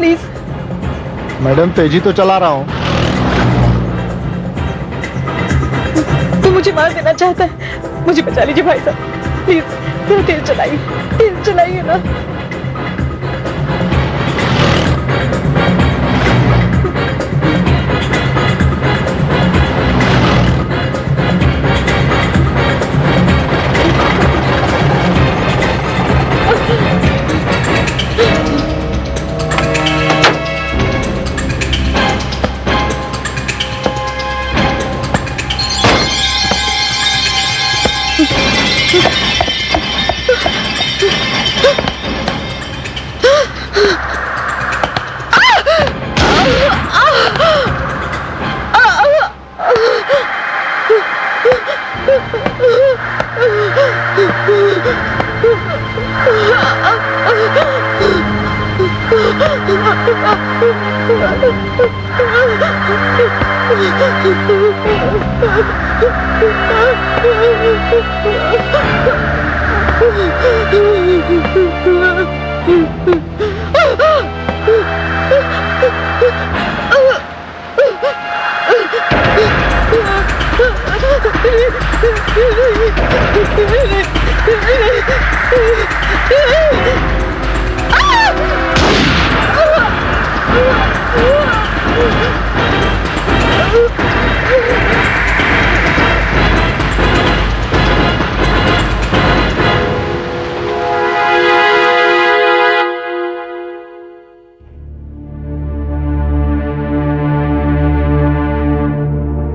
Please. Madam तेजी तो चला रहा हूँ। तू मुझे मार देना चाहता है, मुझे बचा लीजिए भाई साहब प्लीज। तेज चलाइए ना।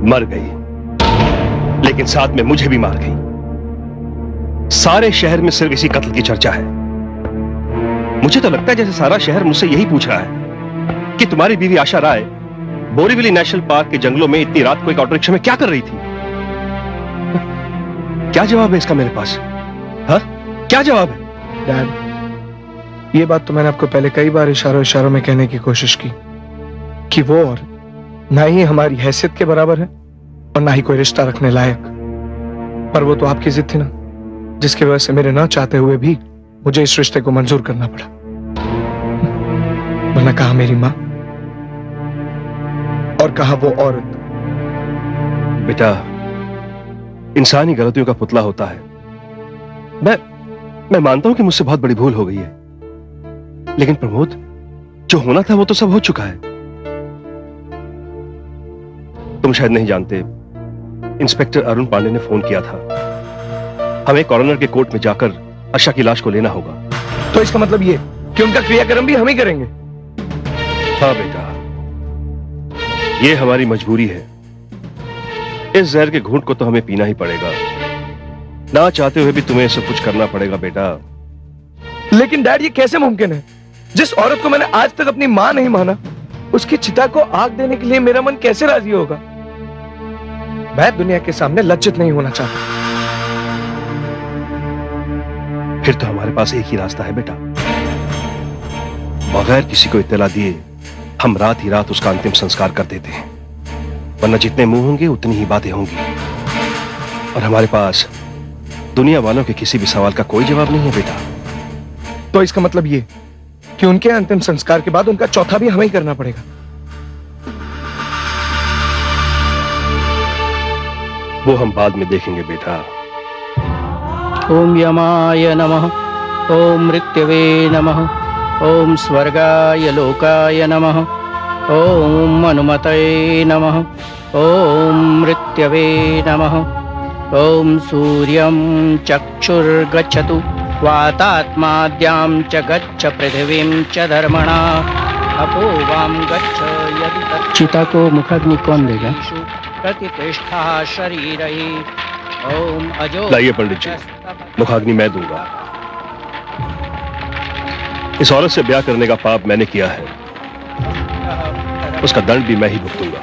मर गई, लेकिन साथ में मुझे भी मार गई। सारे शहर में सिर्फ इसी कत्ल की चर्चा है। मुझे तो लगता है जैसे सारा शहर मुझसे यही पूछ रहा है कि तुम्हारी बीवी आशा राय बोरीवली नेशनल पार्क के जंगलों में इतनी रात को एक ऑटो रिक्शा में क्या कर रही थी। क्या जवाब है इसका मेरे पास? हाँ, क्या जवाब है? डैड, ये बात तो मैंने आपको पहले कई बार इशारों में कहने की कोशिश की कि वो और ना ही हमारी हैसियत के बराबर है और ना ही कोई रिश्ता रखने लायक। पर वो तो आपकी जिद थी ना, जिसकी वजह से मेरे ना चाहते हुए भी मुझे इस रिश्ते को मंजूर करना पड़ा। वरना कहा मेरी मां और कहा वो औरत। बेटा, इंसानी गलतियों का पुतला होता है। मैं मानता हूं कि मुझसे बहुत बड़ी भूल हो गई है, लेकिन प्रमोद, जो होना था वो तो सब हो चुका है। तुम शायद नहीं जानते, इंस्पेक्टर अरुण पांडे ने फोन किया था। हमें कॉरोनर के कोर्ट में जाकर आशा की लाश को लेना होगा। तो इसका मतलब ये कि उनका क्रियाक्रम भी हम ही करेंगे? हाँ बेटा, ये हमारी मजबूरी है। इस जहर के घूंट को तो हमें पीना ही पड़ेगा। ना चाहते हुए भी तुम्हें सब कुछ करना पड़ेगा बेटा। लेकिन डैड, ये कैसे मुमकिन है? जिस औरत को मैंने आज तक अपनी मां नहीं माना, उसकी चिता को आग देने के लिए मेरा मन कैसे राजी होगा? मैं दुनिया के सामने लज्जित नहीं होना चाहता। फिर तो हमारे पास एक ही रास्ता है बेटा। बगैर किसी को इत्तला दिए हम रात ही रात उसका अंतिम संस्कार कर देते हैं। वरना जितने मुंह होंगे उतनी ही बातें होंगी, और हमारे पास दुनिया वालों के किसी भी सवाल का कोई जवाब नहीं है बेटा। तो इसका मतलब ये कि उनके अंतिम संस्कार के बाद उनका चौथा भी हमें ही करना पड़ेगा। वो हम बाद में देखेंगे बेटा। ओम यमाय नमः, ओम मृत्यवे नमः, ओम स्वर्गाय लोकाय नमः, ओम अनुमतये नमः, ओम मृत्यवे नमः, ओम सूर्यं चक्षुर्गच्छतु वातात्माद्यां च गच्छ पृथिवीं च धर्मणा अपो वाम गच्छ यदि। चिता को मुखाग्नि कौन देगा? प्रतिष्ठा शरीर ही। ओम अजो। लाइए पंडित जी, मुखाग्नि मैं दूंगा। इस औरत से ब्याह करने का पाप मैंने किया है, उसका दंड भी मैं ही भुगतूंगा।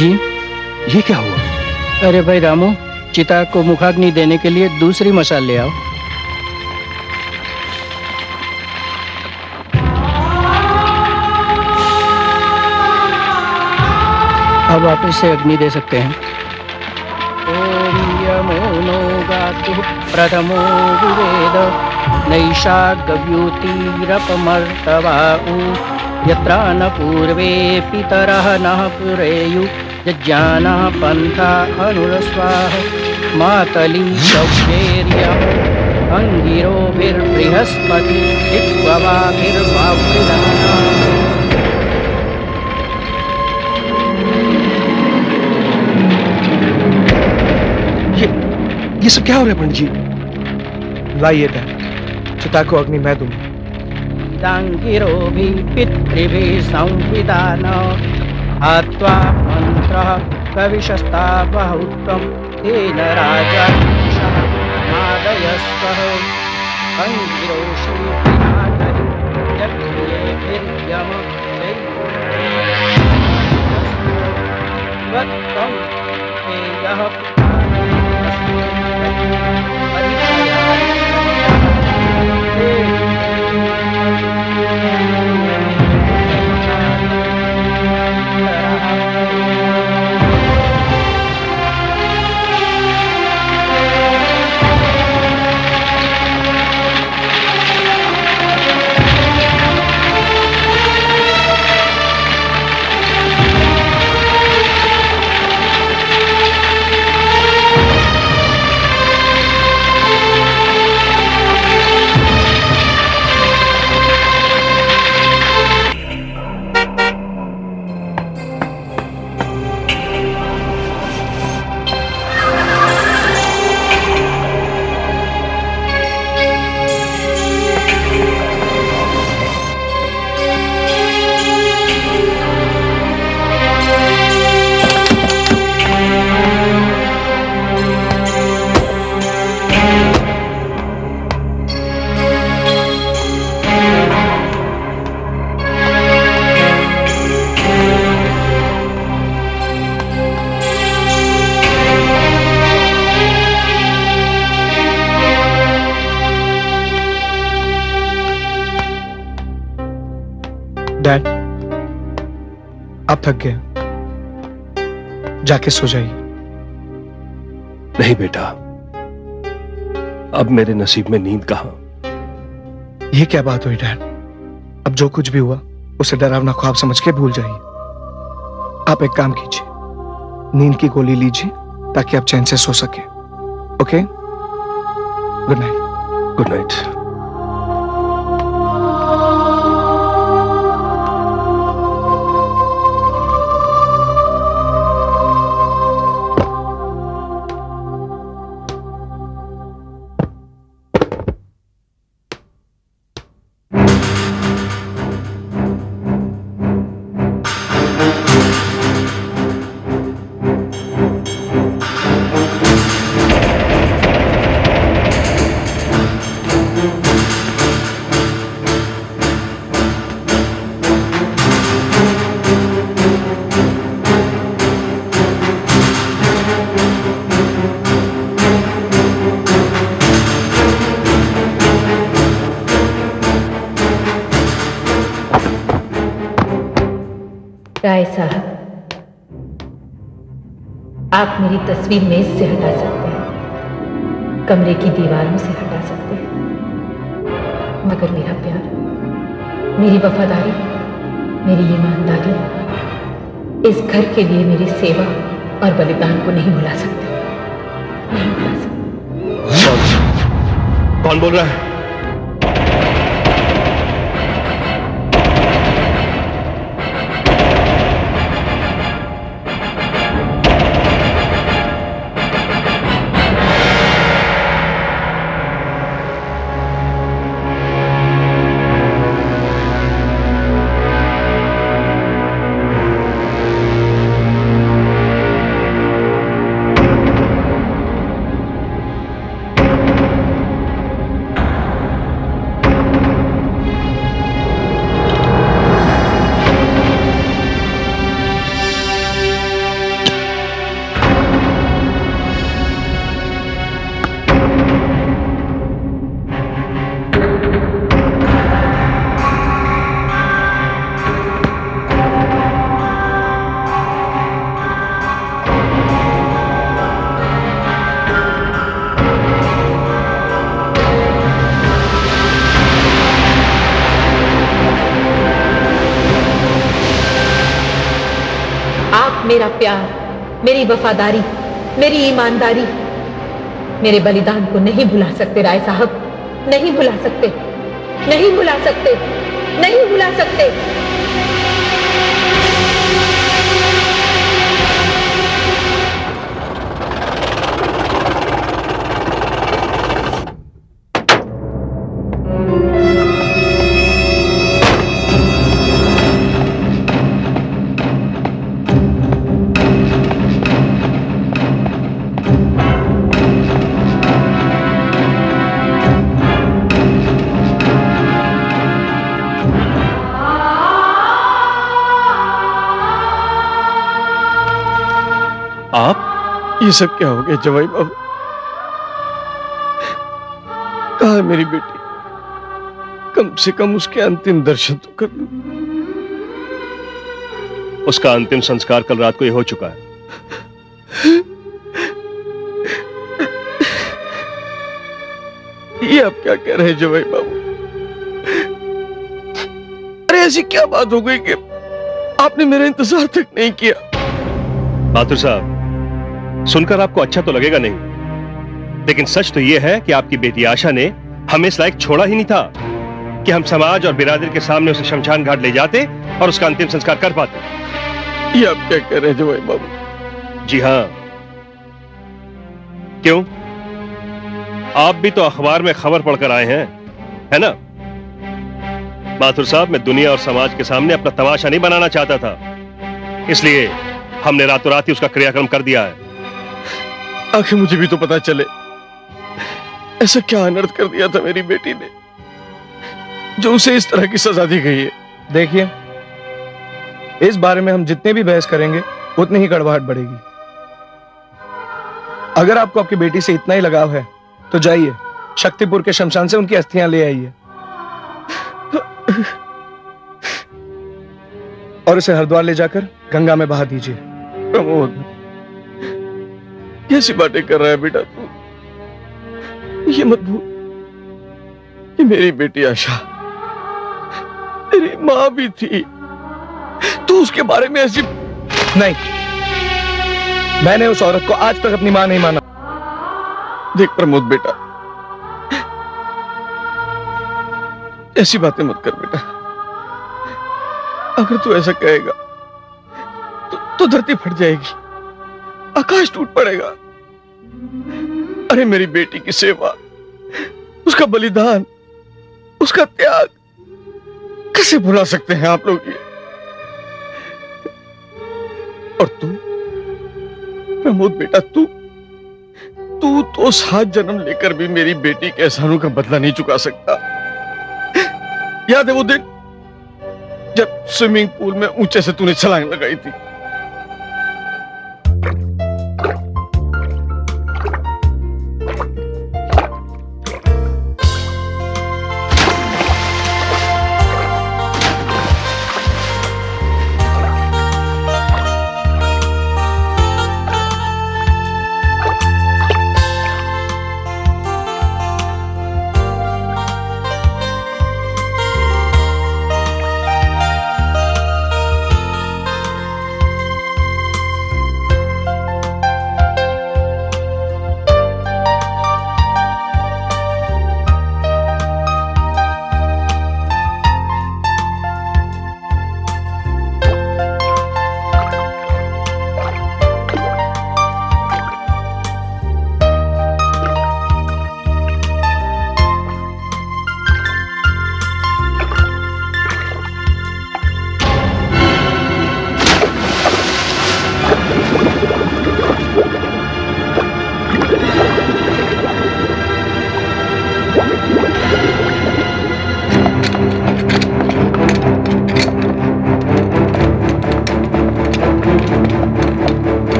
जी। ये क्या हुआ? अरे भाई रामू, चिता को मुखाग्नि देने के लिए दूसरी मशाल ले आओ। अब आप इसे अग्नि दे सकते हैं। ओम यमो नो गातु प्रथमो विवेद नैषागव्युतिरपमर्तवाउ यत्र न पूर्वे पितरः नः पुरेयु यज्ञानः पन्था अनुरस्वाः मातली शौचेर्यम् अंगिरोभिर्बृहस्पति दिक्ववाभिर्वावृधानः। ये सब क्या हो रहा है पंडित जी? लाइए डैड, चिता को अग्नि मैं दूंगा। दांगिरोभिः पितृभिः संविदान आत्वा मंत्रः कविशस्तावहुत्तम तेन राजा मादयस्वः अंगिरोषि विनाशरि यज्ञेभिर्यम वत्तं तेजः डैड, आप थक गए, जाके सो जाइए। नहीं बेटा, अब मेरे नसीब में नींद कहां। ये क्या बात हुई डैड? अब जो कुछ भी हुआ उसे डरावना ख्वाब समझ के भूल जाइए। आप एक काम कीजिए, नींद की गोली लीजिए ताकि आप चैन से सो सके। Okay, good night. Good night. Rai साहब, आप मेरी तस्वीर मेज से हटा सकते हैं, कमरे की दीवारों से हटा सकते हैं, मगर मेरा प्यार, मेरी वफादारी, मेरी ईमानदारी, इस घर के लिए मेरी सेवा और बलिदान को नहीं भुला सकते, नहीं भुला सकते। कौन बोल रहा है? मेरा प्यार, मेरी वफादारी, मेरी ईमानदारी, मेरे बलिदान को नहीं भुला सकते राय साहब, नहीं भुला सकते, नहीं भुला सकते, नहीं भुला सकते। आप? ये सब क्या हो गया जवाई बाबू? कहाँ है मेरी बेटी? कम से कम उसके अंतिम दर्शन तो कर लूं। उसका अंतिम संस्कार कल रात को ही हो चुका है। ये आप क्या कह रहे हैं जवाई बाबू? अरे ऐसी क्या बात हो गई कि आपने मेरा इंतजार तक नहीं किया? बहादुर साहब, सुनकर आपको अच्छा तो लगेगा नहीं, लेकिन सच तो यह है कि आपकी बेटी आशा ने हमें इस लायक छोड़ा ही नहीं था कि हम समाज और बिरादरी के सामने उसे शमशान घाट ले जाते और उसका अंतिम संस्कार कर पाते। ये आप क्या कह रहे हैं जवाई बाबू? जी हां। क्यों? आप भी तो अखबार में खबर पढ़कर आए हैं, है ना? बहादुर साहब, मैं दुनिया और समाज के सामने अपना तमाशा नहीं बनाना चाहता था, इसलिए हमने रातों रात ही उसका क्रियाक्रम कर दिया है। आखिर मुझे भी तो पता चले, ऐसा क्या अनर्थ कर दिया था मेरी बेटी ने जो उसे इस तरह की सजा दी गई है। देखिए, इस बारे में हम जितने भी बहस करेंगे उतनी ही कड़वाहट बढ़ेगी। अगर आपको आपकी बेटी से इतना ही लगाव है तो जाइए शक्तिपुर के शमशान से उनकी अस्थियां ले आइए और उसे हरिद्वार ले जाकर गंगा में बहा दीजिए। प्रमोद, कैसी बातें कर रहा है बेटा तू? ये मत भूल कि मेरी बेटी आशा तेरी मां भी थी। तू उसके बारे में ऐसी नहीं। मैंने उस औरत को आज तक अपनी मां नहीं माना। देख प्रमोद बेटा, ऐसी बातें मत कर बेटा। अगर तू ऐसा कहेगा तो धरती फट जाएगी, आकाश टूट पड़ेगा। अरे मेरी बेटी की सेवा, उसका बलिदान, उसका त्याग कैसे भुला सकते हैं आप लोग ये? और तू प्रमोद बेटा, तू तो 7 जन्म लेकर भी मेरी बेटी के एहसानों का बदला नहीं चुका सकता। याद है वो दिन जब स्विमिंग पूल में ऊंचे से तूने छलांग लगाई थी?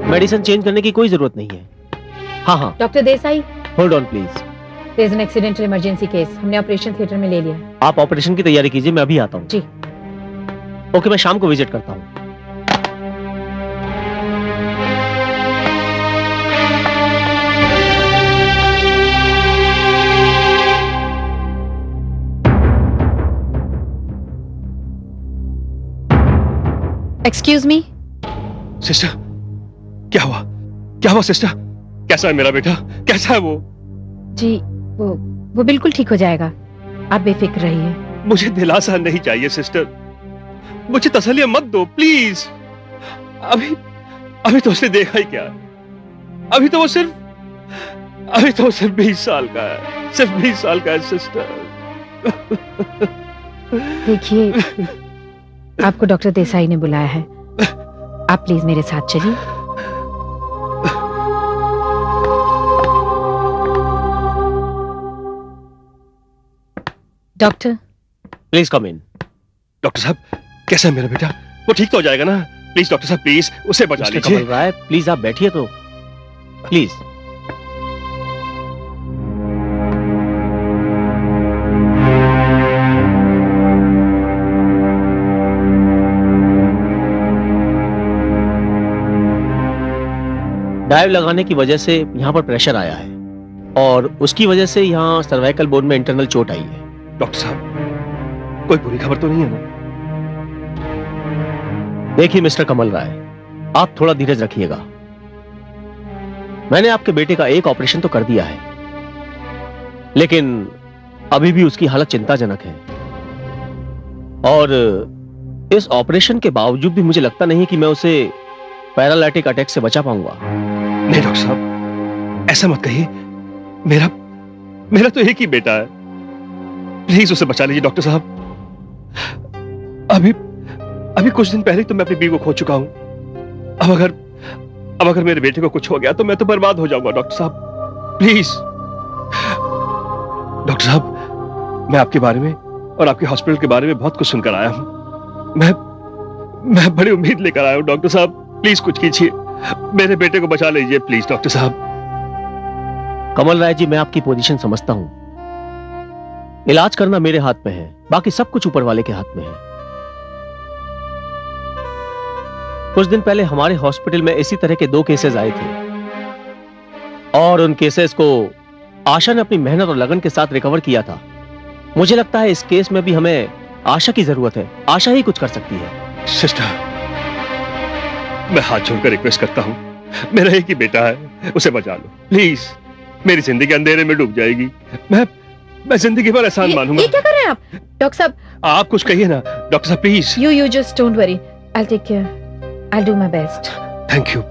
मेडिसिन चेंज करने की कोई जरूरत नहीं है। हाँ हाँ, doctor Desai, hold on please. There is an accidental emergency case. हमने ऑपरेशन थिएटर में ले लिया। आप ऑपरेशन की तैयारी कीजिए, मैं अभी आता हूँ। जी। ओके, मैं शाम को विजिट करता हूँ। Excuse me. सिस्टर, क्या हुआ? क्या हुआ सिस्टर? कैसा है मेरा बेटा? कैसा है वो? जी वो बिल्कुल ठीक हो जाएगा, आप बेफिक्र रहिए। मुझे दिलासा नहीं चाहिए सिस्टर, मुझे तसल्ली मत दो प्लीज। अभी तो उसने देखा ही क्या, अभी तो वो सिर्फ 20 साल का है, सिर्फ 20 साल का है सिस्टर। देखिए, आपको डॉक्टर देसाई ने बुलाया है, आप प्लीज मेरे साथ चलिए। Doctor, please come in. Doctor साहब, कैसा है मेरा बेटा? वो ठीक तो हो जाएगा ना? प्लीज डॉक्टर साहब, प्लीज उसे बचा मिस्टर लीजिए। कमल राय, प्लीज आप बैठिए तो, प्लीज। डाइव लगाने की वजह से यहाँ पर प्रेशर आया है और उसकी वजह से यहाँ सर्वाइकल बोन में इंटरनल चोट आई है। डॉक्टर साहब, कोई बुरी खबर तो नहीं है ना? देखिए मिस्टर कमल राय, आप थोड़ा धीरज रखिएगा। मैंने आपके बेटे का एक ऑपरेशन तो कर दिया है, लेकिन अभी भी उसकी हालत चिंताजनक है और इस ऑपरेशन के बावजूद भी मुझे लगता नहीं कि मैं उसे पैरालाइटिक अटैक से बचा पाऊंगा। नहीं डॉक्टर साहब, ऐसा मत कहिए। मेरा तो एक ही बेटा है, प्लीज उसे बचा लीजिए डॉक्टर साहब। अभी कुछ दिन पहले तो मैं अपनी बीवी को खो चुका हूं। अब अगर मेरे बेटे को कुछ हो गया तो मैं तो बर्बाद हो जाऊंगा डॉक्टर साहब, प्लीज। डॉक्टर साहब, मैं आपके बारे में और आपके हॉस्पिटल के बारे में बहुत कुछ सुनकर आया हूं। मैं बड़ी उम्मीद लेकर आया हूं डॉक्टर साहब, प्लीज कुछ कीजिए, मेरे बेटे को बचा लीजिए प्लीज डॉक्टर साहब। कमल राय जी, मैं आपकी पोजीशन समझता हूं। इलाज करना मेरे हाथ में है, बाकी सब कुछ ऊपर वाले के हाथ में है। कुछ दिन पहले हमारे हॉस्पिटल में इसी तरह के 2 केसेस आए थे और उन केसेस को आशा ने अपनी मेहनत और लगन के साथ रिकवर किया था। मुझे लगता है इस केस में भी हमें आशा की जरूरत है, आशा ही कुछ कर सकती है। सिस्टर, मैं हाथ जोड़कर रिक्वेस्ट करता हूं, मेरा एक ही बेटा है, उसे बचा लो प्लीज। मेरी जिंदगी अंधेरे में डूब जाएगी, मैं जिंदगी भर एहसान मानूंगा। ये क्या कर रहे हैं आप? डॉक्टर साहब, आप कुछ कहिए ना डॉक्टर साहब please. you just don't worry, I'll take care, I'll do my best. Thank you.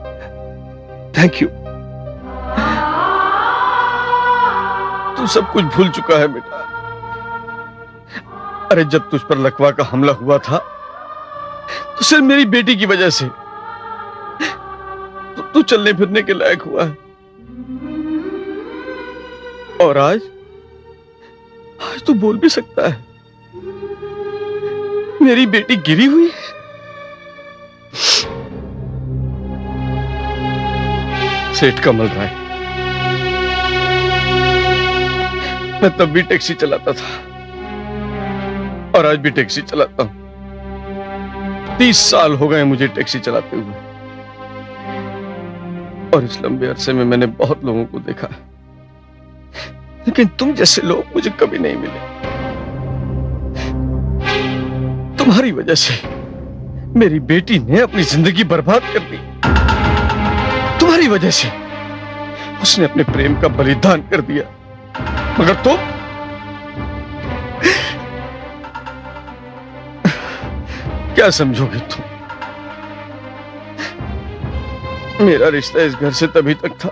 तू सब कुछ भूल चुका है बेटा। अरे जब तुझ पर लकवा का हमला हुआ था तो सिर्फ मेरी बेटी की वजह से तो तू चलने फिरने के लायक हुआ है। और आज तू बोल भी सकता है। मेरी बेटी गिरी हुई है। सेठ कमल राय, मैं तब भी टैक्सी चलाता था और आज भी टैक्सी चलाता हूं। 30 साल हो गए मुझे टैक्सी चलाते हुए और इस लंबे अरसे में मैंने बहुत लोगों को देखा, लेकिन तुम जैसे लोग मुझे कभी नहीं मिले। तुम्हारी वजह से मेरी बेटी ने अपनी जिंदगी बर्बाद कर दी। तुम्हारी वजह से उसने अपने प्रेम का बलिदान कर दिया, मगर तुम क्या समझोगे तुम? मेरा रिश्ता इस घर से तभी तक था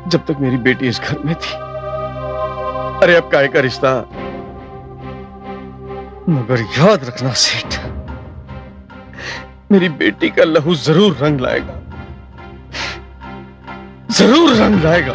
जब तक मेरी बेटी इस घर में थी। अरे अब काहे का रिश्ता? मगर याद रखना सेठ, मेरी बेटी का लहू जरूर रंग लाएगा, जरूर रंग लाएगा।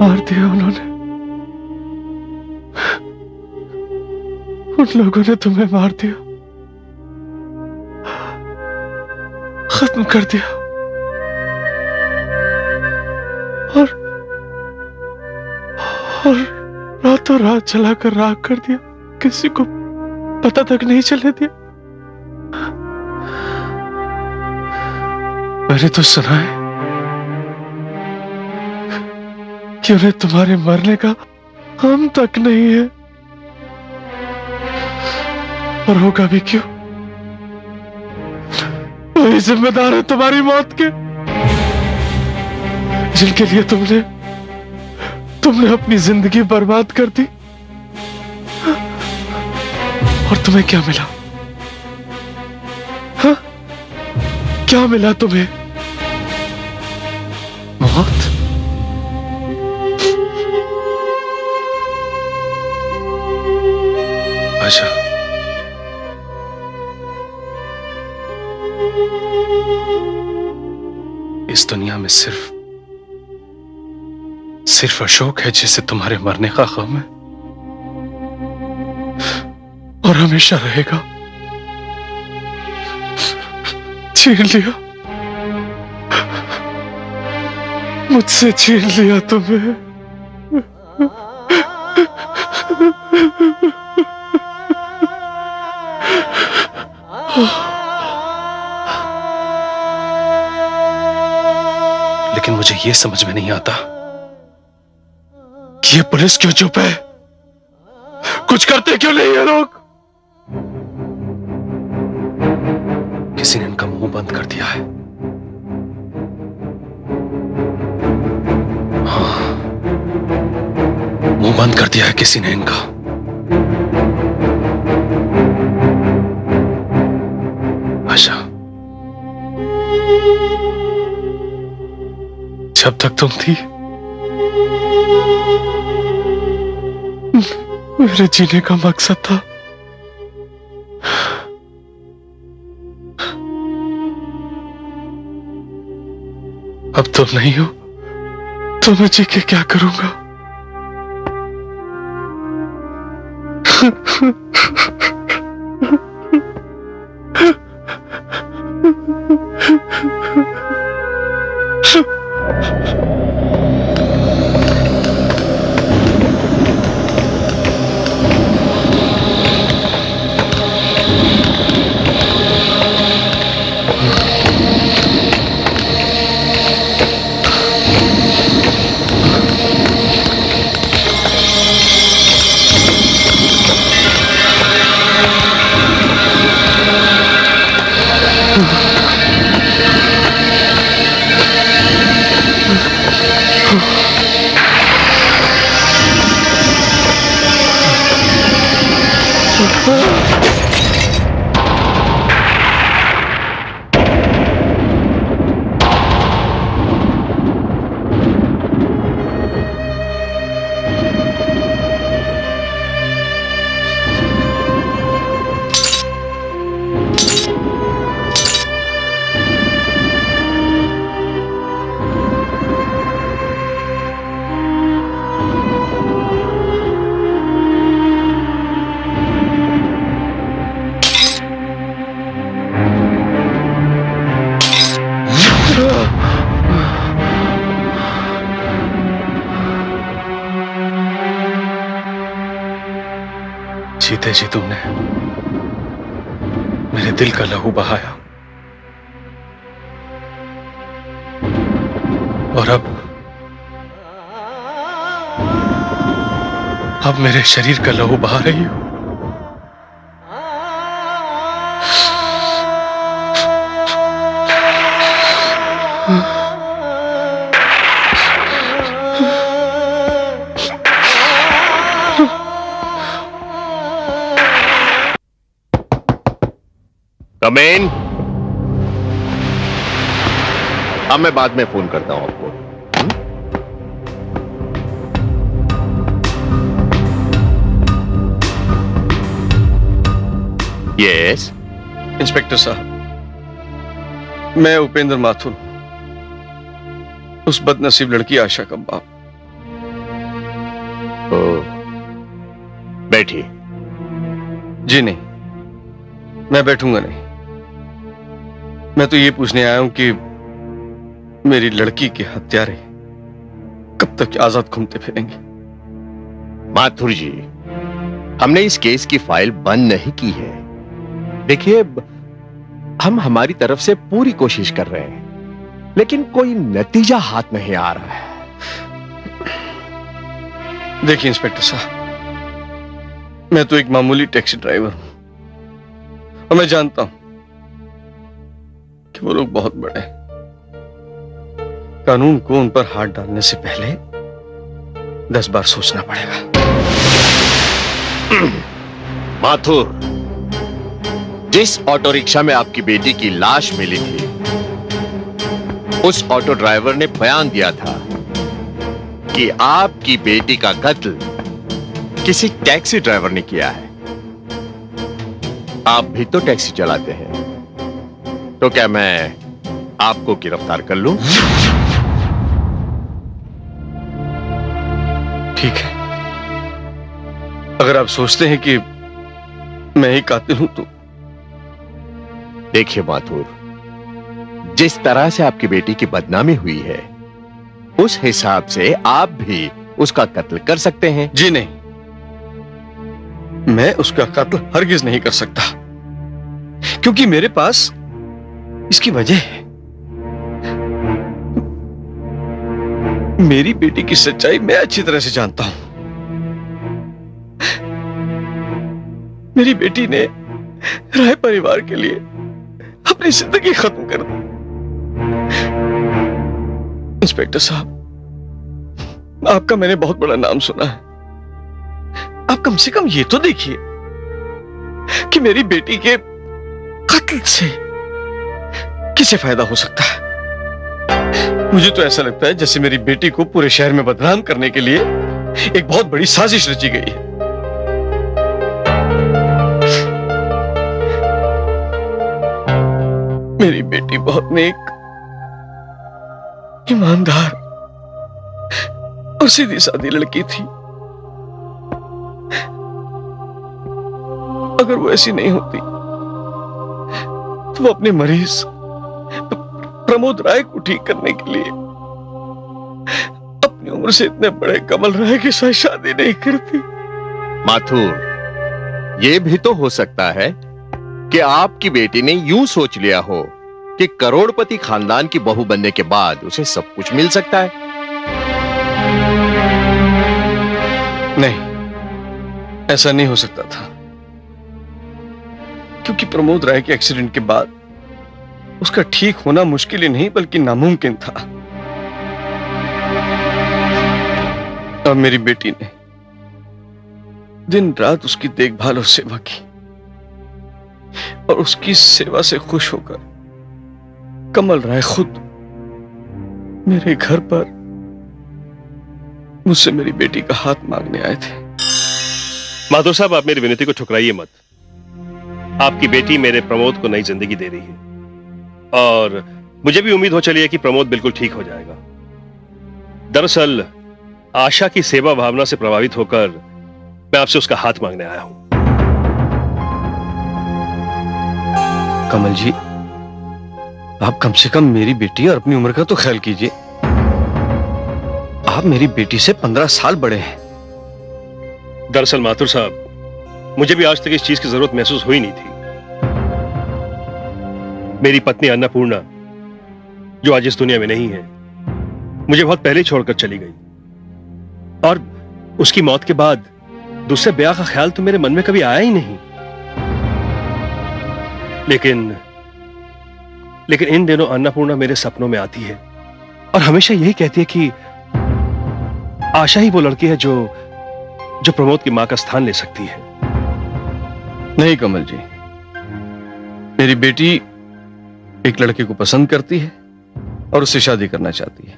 मार दिया उन्होंने। उन लोगों ने तुम्हें मार दिया, खत्म कर दिया और रातों रात जलाकर राख कर दिया। किसी को पता तक नहीं चलने दिया। मैंने तो सुना है कि उन्हें तुम्हारे मरने का हम तक नहीं है, और होगा भी क्यों? वही जिम्मेदार है तुम्हारी मौत के, जिनके लिए तुमने अपनी जिंदगी बर्बाद कर दी। और तुम्हें क्या मिला? हाँ? क्या मिला तुम्हें? मौत? आशा, इस दुनिया में सिर्फ अशोक है जिसे तुम्हारे मरने का गम है, और हमेशा रहेगा। छीन लिया, मुझसे छीन लिया तुम्हें। लेकिन मुझे यह समझ में नहीं आता कि ये पुलिस क्यों चुप है? कुछ करते क्यों नहीं है लोग? किसी ने इनका मुंह बंद कर दिया है। हाँ, मुंह बंद कर दिया है किसी ने इनका। आशा, जब तक तुम थी मेरे जीने का मकसद था। अब तुम नहीं हो तो मैं जी के क्या करूंगा? तेजी तुमने मेरे दिल का लहू बहाया और अब मेरे शरीर का लहू बहा रही हो। कम इन। अब मैं बाद में फोन करता हूं आपको। यस इंस्पेक्टर साहब, मैं उपेंद्र माथुर, उस बदनसीब लड़की आशा का बाप। बैठिए। जी नहीं, मैं बैठूंगा नहीं। मैं तो ये पूछने आया हूं कि मेरी लड़की के हत्यारे कब तक आजाद घूमते फिरेंगे। माथुर जी, हमने इस केस की फाइल बंद नहीं की है। देखिए, हम हमारी तरफ से पूरी कोशिश कर रहे हैं, लेकिन कोई नतीजा हाथ नहीं आ रहा है। देखिए इंस्पेक्टर साहब, मैं तो एक मामूली टैक्सी ड्राइवर हूं और मैं जानता हूं कि वो लोग बहुत बड़े हैं। कानून को उन पर हाथ डालने से पहले 10 बार सोचना पड़ेगा। माथुर, जिस ऑटो रिक्शा में आपकी बेटी की लाश मिली थी, उस ऑटो ड्राइवर ने बयान दिया था कि आपकी बेटी का कत्ल किसी टैक्सी ड्राइवर ने किया है। आप भी तो टैक्सी चलाते हैं, तो क्या मैं आपको गिरफ्तार कर लूं? ठीक है, अगर आप सोचते हैं कि मैं ही कातिल हूं तो। देखिए माथुर, जिस तरह से आपकी बेटी की बदनामी हुई है, उस हिसाब से आप भी उसका कत्ल कर सकते हैं। जी नहीं, मैं उसका कत्ल हरगिज नहीं कर सकता, क्योंकि मेरे पास इसकी वजह है। मेरी बेटी की सच्चाई मैं अच्छी तरह से जानता हूं। मेरी बेटी ने राय परिवार के लिए अपनी जिंदगी खत्म कर दी। इंस्पेक्टर साहब, आपका मैंने बहुत बड़ा नाम सुना है। आप कम से कम ये तो देखिए कि मेरी बेटी के कत्ल से किसे फायदा हो सकता है। मुझे तो ऐसा लगता है जैसे मेरी बेटी को पूरे शहर में बदनाम करने के लिए एक बहुत बड़ी साजिश रची गई है। मेरी बेटी बहुत नेक, ईमानदार और सीधी सादी लड़की थी। अगर वो ऐसी नहीं होती तो वो अपने मरीज प्रमोद राय को ठीक करने के लिए अपनी उम्र से इतने बड़े कमल राय के साथ शादी नहीं करती। माथुर, ये भी तो हो सकता है कि आपकी बेटी ने यूं सोच लिया हो कि करोड़पति खानदान की बहू बनने के बाद उसे सब कुछ मिल सकता है। नहीं, ऐसा नहीं हो सकता था, क्योंकि प्रमोद राय के एक्सीडेंट के बाद उसका ठीक होना मुश्किल ही नहीं बल्कि नामुमकिन था। अब मेरी बेटी ने दिन रात उसकी देखभाल और सेवा की, और उसकी सेवा से खुश होकर कमल राय खुद मेरे घर पर मुझसे मेरी बेटी का हाथ मांगने आए थे। माधव साहब, आप मेरी विनती को ठुकराइए मत। आपकी बेटी मेरे प्रमोद को नई जिंदगी दे रही है, और मुझे भी उम्मीद हो चली है कि प्रमोद बिल्कुल ठीक हो जाएगा। दरअसल आशा की सेवा भावना से प्रभावित होकर मैं आपसे उसका हाथ मांगने आया हूं। कमल जी, आप कम से कम मेरी बेटी और अपनी उम्र का तो ख्याल कीजिए। आप मेरी बेटी से 15 साल बड़े हैं। दरअसल माथुर साहब, मुझे भी आज तक इस चीज की जरूरत महसूस हुई नहीं थी। मेरी पत्नी अन्नपूर्णा, जो आज इस दुनिया में नहीं है, मुझे बहुत पहले छोड़कर चली गई, और उसकी मौत के बाद दूसरे ब्याह का ख्याल तो मेरे मन में कभी आया ही नहीं। लेकिन इन दिनों अन्नपूर्णा मेरे सपनों में आती है और हमेशा यही कहती है कि आशा ही वो लड़की है जो प्रमोद की मां का स्थान ले सकती है। नहीं कमल जी, मेरी बेटी एक लड़के को पसंद करती है और उससे शादी करना चाहती है,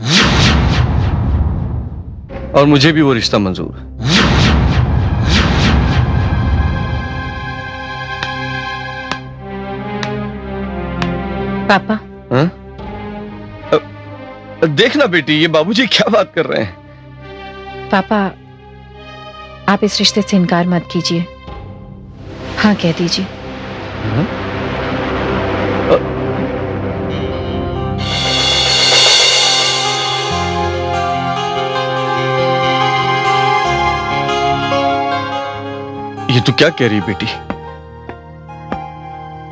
और मुझे भी वो रिश्ता मंजूर है। पापा। हाँ? देखना बेटी, ये बाबूजी क्या बात कर रहे हैं। पापा, आप इस रिश्ते से इनकार मत कीजिए, हाँ कह दीजिए। हाँ? ये तू क्या कह रही बेटी?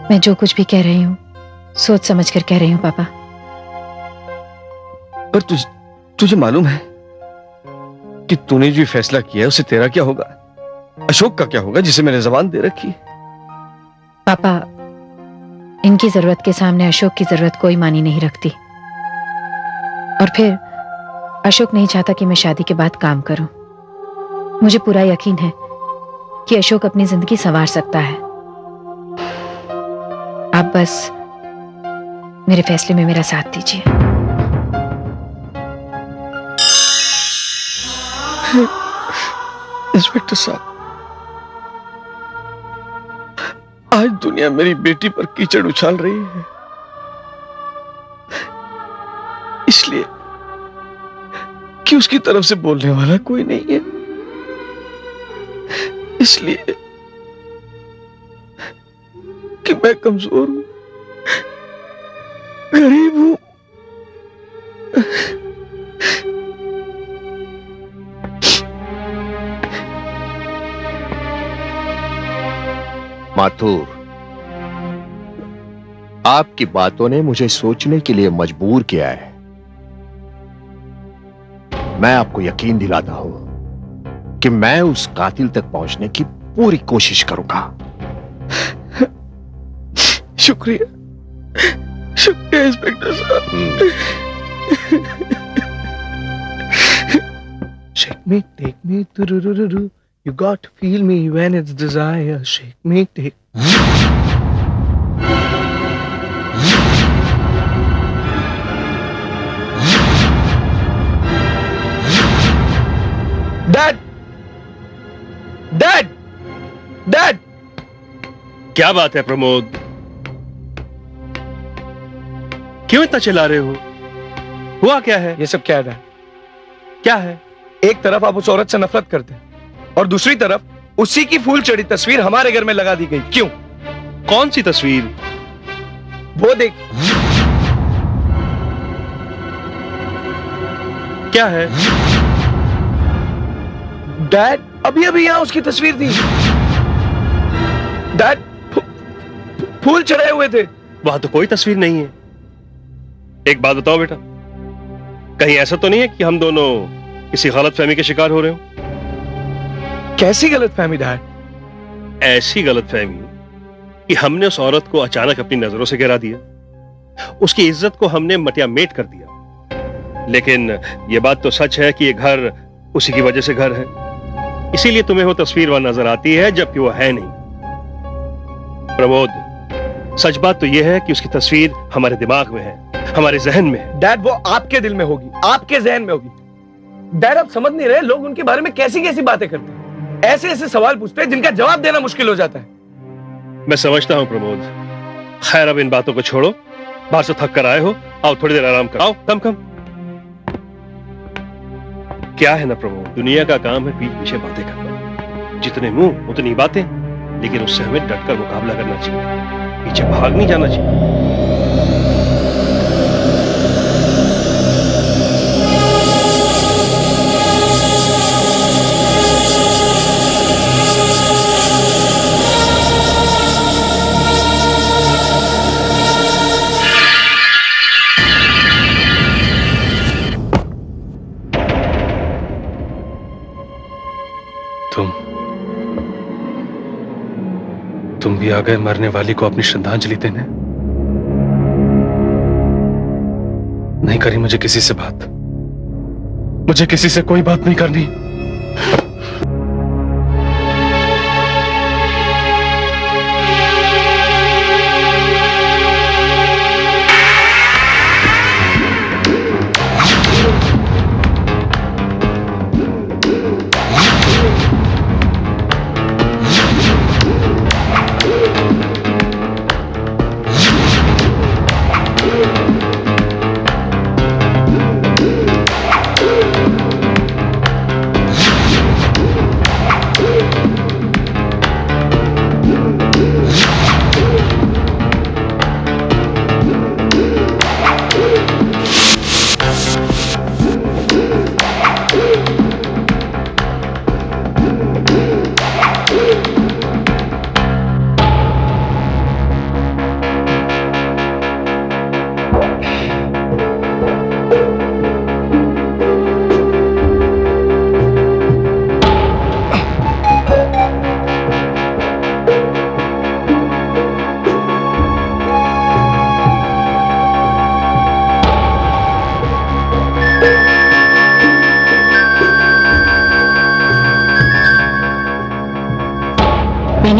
मैं जो कुछ भी कह रही हूँ सोच समझ कर कह रही हूँ पापा। पर तुझे मालूम है कि तूने जो फैसला किया है उससे तेरा क्या होगा, अशोक का क्या होगा जिसे मैंने जबान दे रखी है। पापा, इनकी जरूरत के सामने अशोक की जरूरत कोई मानी नहीं रखती, और फिर अशोक नहीं चाहता कि मैं शादी के बाद काम करूं। मुझे पूरा यकीन है कि अशोक अपनी जिंदगी संवार सकता है। आप बस मेरे फैसले में मेरा साथ दीजिए। इंस्पेक्टर साहब, आज दुनिया मेरी बेटी पर कीचड़ उछाल रही है, इसलिए कि उसकी तरफ से बोलने वाला कोई नहीं है, इसलिए कि मैं कमजोर हूं, गरीब हूं। माथुर, आपकी बातों ने मुझे सोचने के लिए मजबूर किया है। मैं आपको यकीन दिलाता हूं कि मैं उस कातिल तक पहुंचने की पूरी कोशिश करूंगा। शुक्रिया, शुक्रिया इंस्पेक्टर साहब। Shake me, take me, turururu. You got to feel me when it's desire. Shake me, take. Dad! Dad! Dad! क्या बात है प्रमोद, क्यों इतना चिल्ला रहे हो? हुआ क्या है? ये सब क्या है? क्या है? एक तरफ आप उस औरत से नफरत करते हैं और दूसरी तरफ उसी की फूल चढ़ी तस्वीर हमारे घर में लगा दी गई। क्यों? कौन सी तस्वीर? वो देख। क्या है? डैड, अभी अभी यहां उसकी तस्वीर थी। डैड, फूल चढ़ाए हुए थे। वहां तो कोई तस्वीर नहीं है। एक बात बताओ बेटा, कहीं ऐसा तो नहीं है कि हम दोनों किसी गलतफहमी के शिकार हो रहे हो? कैसी गलतफहमी डैड? ऐसी गलतफहमी कि हमने उस औरत को अचानक अपनी नजरों से गिरा दिया, उसकी इज्जत को हमने मटियामेट कर दिया। लेकिन यह बात तो सच है कि यह घर उसी की वजह से घर है, इसीलिए तुम्हें वो तस्वीर वहां नजर आती है जबकि वो है नहीं। प्रमोद, सच बात तो यह है कि उसकी तस्वीर हमारे दिमाग में है, हमारे जहन में है। डैड, वो आपके दिल में होगी, आपके जहन में होगी। डैड, आप समझ नहीं रहे, लोग उनके बारे में कैसी कैसी बातें करते हैं, ऐसे ऐसे सवाल पूछते हैं जिनका जवाब देना मुश्किल हो जाता है। मैं समझता हूं प्रमोद। खैर, अब इन बातों को छोड़ो, बाहर से थक कर आए हो, आओ थोड़ी देर आराम करो। आओ, कम। क्या है ना प्रमोद, दुनिया का काम है पीठ पीछे बातें करना। जितने मुंह उतनी बातें, लेकिन उससे हमें डटकर मुकाबला करना चाहिए, पीछे भाग नहीं जाना चाहिए। तुम भी आ गए मरने वाली को अपनी श्रद्धांजलि देने। नहीं करी मुझे किसी से बात, मुझे किसी से कोई बात नहीं करनी।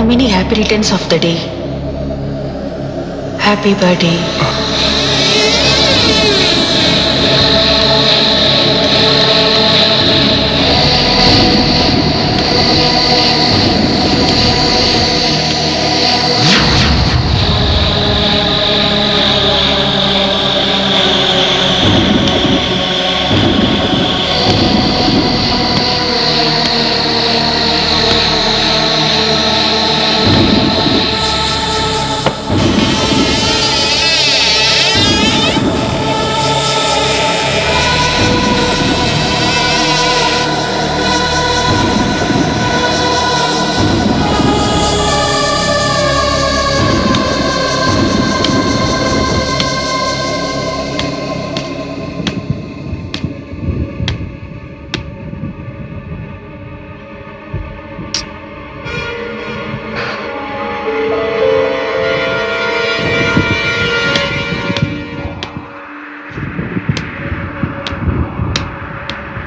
Many happy returns of the day. Happy birthday.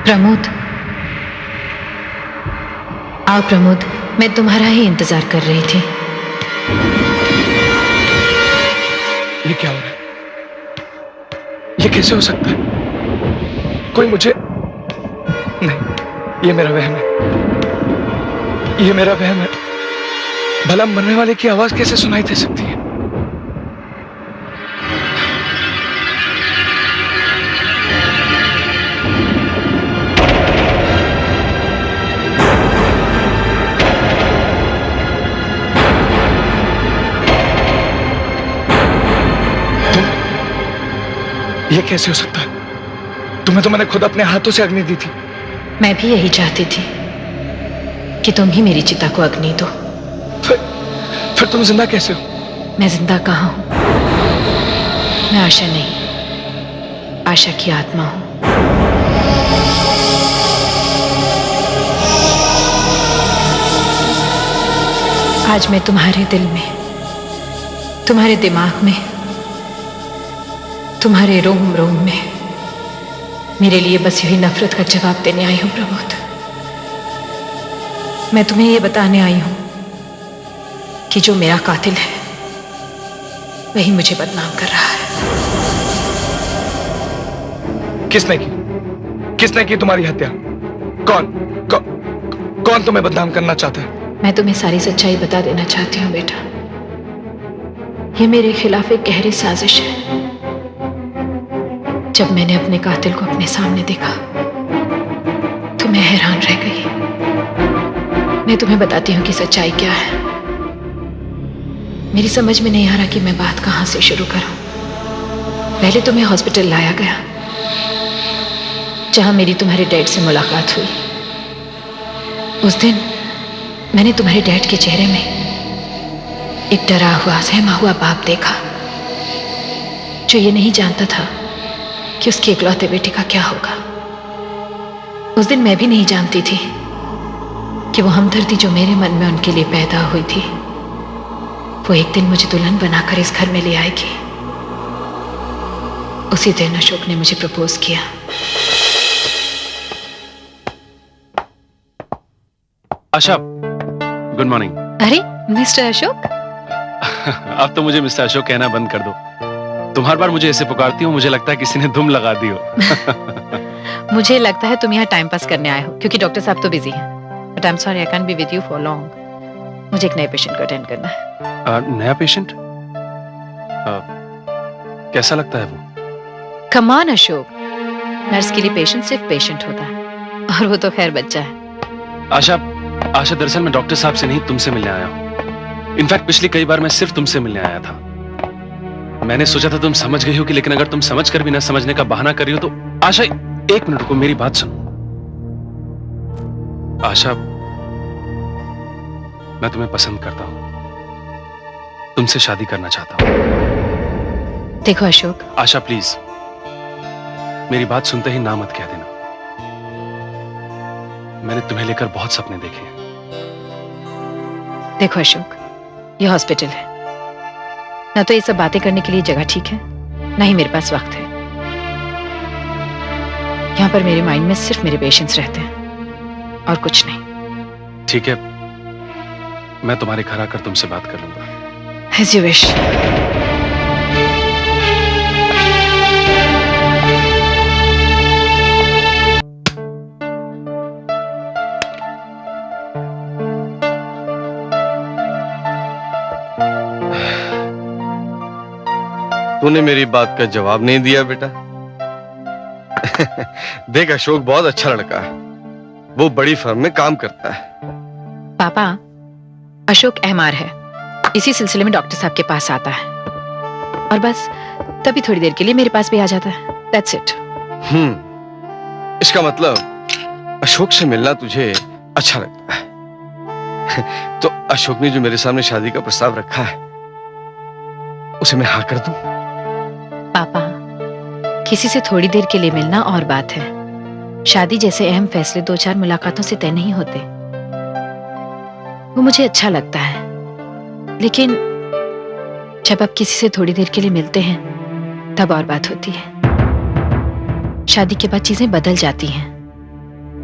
Pramod, आओ प्रमोद, मैं तुम्हारा ही इंतजार कर रही थी। ये क्या हो रहा है? ये कैसे हो सकता है? कोई मुझे नहीं, ये मेरा वहम है, ये मेरा वहम है। भला मरने वाले की आवाज कैसे सुनाई दे सकती है? ये कैसे हो सकता है? तुम्हें तो मैंने खुद अपने हाथों से अग्नि दी थी। मैं भी यही चाहती थी कि तुम ही मेरी चिता को अग्नि दो। फिर तुम जिंदा कैसे हो? मैं जिंदा कहाँ हूं? मैं आशा नहीं, आशा की आत्मा हूं। आज मैं तुम्हारे दिल में, तुम्हारे दिमाग में, तुम्हारे रोम रोम में मेरे लिए बसी हुई नफरत का जवाब देने आई हूं प्रमोद। मैं तुम्हें यह बताने आई हूं कि जो मेरा कातिल है वही मुझे बदनाम कर रहा है। किसने की? किसने की तुम्हारी हत्या? कौन तुम्हें बदनाम करना चाहता है? मैं तुम्हें सारी सच्चाई बता देना चाहती हूँ बेटा। ये मेरे खिलाफ एक गहरी साजिश है। जब मैंने अपने कातिल को अपने सामने देखा तो मैं हैरान रह गई। मैं तुम्हें बताती हूँ कि सच्चाई क्या है। मेरी समझ में नहीं आ रहा कि मैं बात कहाँ से शुरू करूं। पहले तुम्हें हॉस्पिटल लाया गया जहां मेरी तुम्हारे डैड से मुलाकात हुई। उस दिन मैंने तुम्हारे डैड के चेहरे में एक डरा हुआ, सहमा हुआ बाप देखा जो ये नहीं जानता था कि उसके इकलौते बेटे का क्या होगा। उस दिन मैं भी नहीं जानती थी कि वो हमदर्दी जो मेरे मन में उनके लिए पैदा हुई थी वो एक दिन मुझे दुल्हन बनाकर इस घर में ले आएगी। उसी दिन अशोक ने मुझे प्रपोज किया। आशा, गुड मॉर्निंग। अरे मिस्टर अशोक, अब तो मुझे मिस्टर अशोक कहना बंद कर दो। तुम हर बार मुझे ऐसे पुकारती हो, मुझे लगता है किसी ने धुम लगा दी हो। मुझे लगता है तुम यहाँ टाइम पास करने आए हो, क्योंकि डॉक्टर साहब तो बिजी हैं। But I am sorry, I can't be with you for long. मुझे एक नए पेशेंट को अटेंड करना है। नया पेशेंट? कैसा लगता है वो? कम ऑन अशोक, नर्स के लिए पेशेंट सिर्फ पेशेंट होता है, और वो तो खैर बच्चा है। आशा, दरअसल मैं डॉक्टर साहब से नहीं तुमसे मिलने आया हूँ। इनफैक्ट पिछली कई बार मैं सिर्फ तुमसे मिलने आया था। मैंने सोचा था तुम समझ गई हो कि, लेकिन अगर तुम समझ कर भी ना समझने का बहाना कर रही हो तो। आशा, एक मिनट रुको, मेरी बात सुनो। आशा, मैं तुम्हें पसंद करता हूं, तुमसे शादी करना चाहता हूं। देखो अशोक। आशा प्लीज, मेरी बात सुनते ही ना मत कह देना। मैंने तुम्हें लेकर बहुत सपने देखे हैं। देखो अशोक, ये हॉस्पिटल है, ना तो ये सब बातें करने के लिए जगह ठीक है, ना ही मेरे पास वक्त है। यहाँ पर मेरे माइंड में सिर्फ मेरे पेशेंट्स रहते हैं और कुछ नहीं। ठीक है, मैं तुम्हारे घर आकर तुमसे बात कर लूंगा। As you wish. तूने मेरी बात का जवाब नहीं दिया बेटा। देख, अशोक बहुत अच्छा लड़का है, वो बड़ी फर्म में काम करता है। पापा, अशोक एमआर है, इसी सिलसिले में डॉक्टर साहब के पास आता है, और बस तभी थोड़ी देर के लिए मेरे पास भी आ जाता है। That's it. इसका मतलब अशोक से मिलना तुझे अच्छा लगता है। तो अशोक ने जो मेरे सामने शादी का प्रस्ताव रखा है, उसे मैं हाँ कर दूं? पापा, किसी से थोड़ी देर के लिए मिलना और बात है, शादी जैसे अहम फैसले 2-4 मुलाकातों से तय नहीं होते। वो मुझे अच्छा लगता है, लेकिन जब आप किसी से थोड़ी देर के लिए मिलते हैं तब और बात होती है। शादी के बाद चीजें बदल जाती हैं,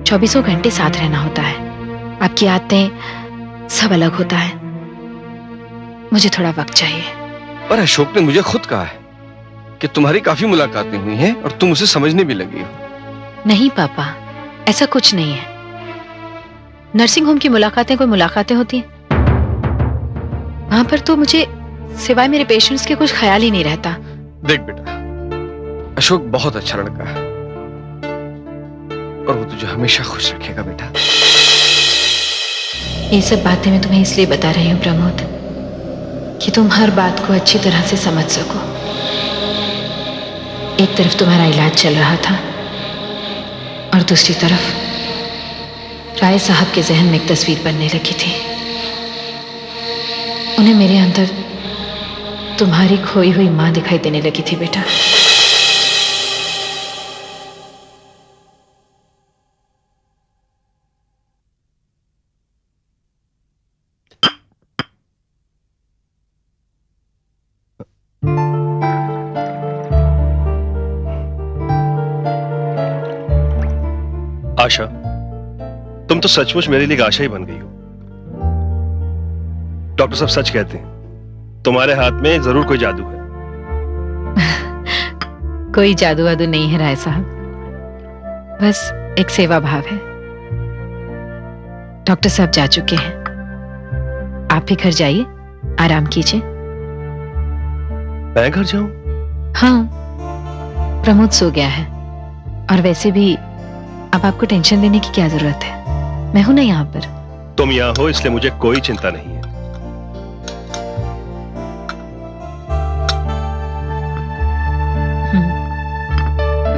24 घंटे साथ रहना होता है, आपकी आदतें सब अलग होता है। मुझे थोड़ा वक्त चाहिए। पर अशोक ने मुझे खुद कहा है कि तुम्हारी काफी मुलाकातें हुई हैं और तुम उसे समझने भी लगी हो। नहीं पापा, ऐसा कुछ नहीं है। नर्सिंग होम की मुलाकातें कोई मुलाकातें होती हैं? वहां पर तो मुझे सिवाय मेरे पेशेंट्स के कुछ ख्याल ही नहीं रहता। देख बेटा, अशोक बहुत अच्छा लड़का है और वो तुझे हमेशा खुश रखेगा बेटा। ये सब बातें मैं तुम्हें इसलिए बता रही हूँ प्रमोद, कि तुम हर बात को अच्छी तरह से समझ सको। एक तरफ तुम्हारा इलाज चल रहा था और दूसरी तरफ राय साहब के जहन में एक तस्वीर बनने लगी थी। उन्हें मेरे अंदर तुम्हारी खोई हुई मां दिखाई देने लगी थी बेटा। आशा, तुम तो सचमुच मेरे लिए एक आशा ही बन गई हो। डॉक्टर साहब सच कहते हैं, तुम्हारे हाथ में जरूर कोई जादू है। कोई जादू वादू नहीं है राय साहब, बस एक सेवा भाव है। डॉक्टर साहब जा चुके हैं, आप भी घर जाइए, आराम कीजिए। मैं घर जाऊं? हाँ, प्रमोद सो गया है, और वैसे भी अब आपको टेंशन लेने की क्या जरूरत है, मैं हूं ना यहाँ पर। तुम यहाँ हो इसलिए मुझे कोई चिंता नहीं है।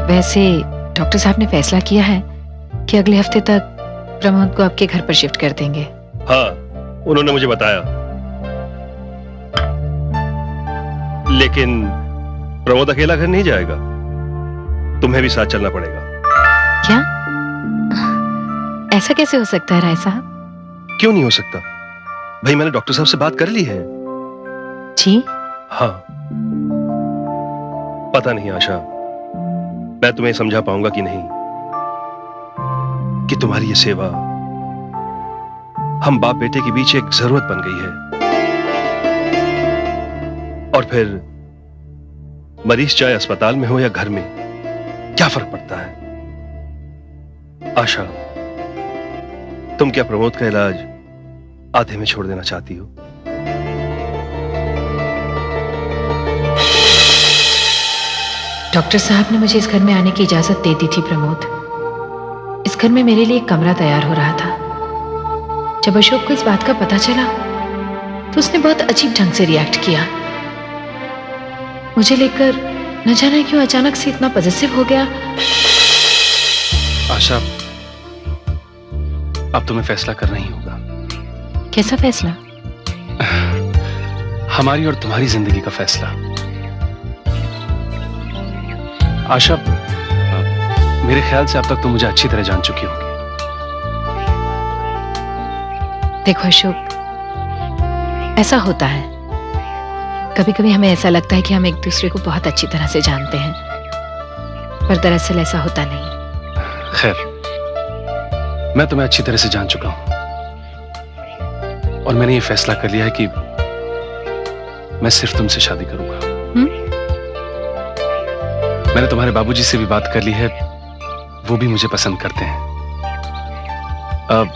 वैसे डॉक्टर साहब ने फैसला किया है कि अगले हफ्ते तक प्रमोद को आपके घर पर शिफ्ट कर देंगे। हाँ, उन्होंने मुझे बताया, लेकिन प्रमोद अकेला घर नहीं जाएगा, तुम्हें भी साथ चलना पड़ेगा। क्या? ऐसा कैसे हो सकता है राय साहब? क्यों नहीं हो सकता भाई, मैंने डॉक्टर साहब से बात कर ली है। जी? हाँ, पता नहीं आशा, मैं तुम्हें समझा पाऊंगा कि नहीं कि तुम्हारी ये सेवा हम बाप बेटे के बीच एक जरूरत बन गई है। और फिर मरीज चाहे अस्पताल में हो या घर में, क्या फर्क पड़ता है? आशा, तुम क्या प्रमोद का इलाज आधे में छोड़ देना चाहती हो? डॉक्टर साहब ने मुझे इस घर में आने की इजाजत दे दी थी प्रमोद। इस घर में मेरे लिए एक कमरा तैयार हो रहा था। जब अशोक को इस बात का पता चला तो उसने बहुत अजीब ढंग से रिएक्ट किया। मुझे लेकर न जाने क्यों अचानक से इतना पॉजिटिव हो गया। आशा, अब तुम्हें फैसला करना ही होगा। कैसा फैसला? हमारी और तुम्हारी जिंदगी का फैसला। आशा, मेरे ख्याल से अब तक तुम मुझे अच्छी तरह जान चुकी होगी। देखो अशोक, ऐसा होता है, कभी कभी हमें ऐसा लगता है कि हम एक दूसरे को बहुत अच्छी तरह से जानते हैं, पर दरअसल ऐसा होता नहीं। खैर, मैं तुम्हें अच्छी तरह से जान चुका हूं और मैंने ये फैसला कर लिया है कि मैं सिर्फ तुमसे शादी करूंगा। मैंने तुम्हारे बाबूजी से भी बात कर ली है, वो भी मुझे पसंद करते हैं। अब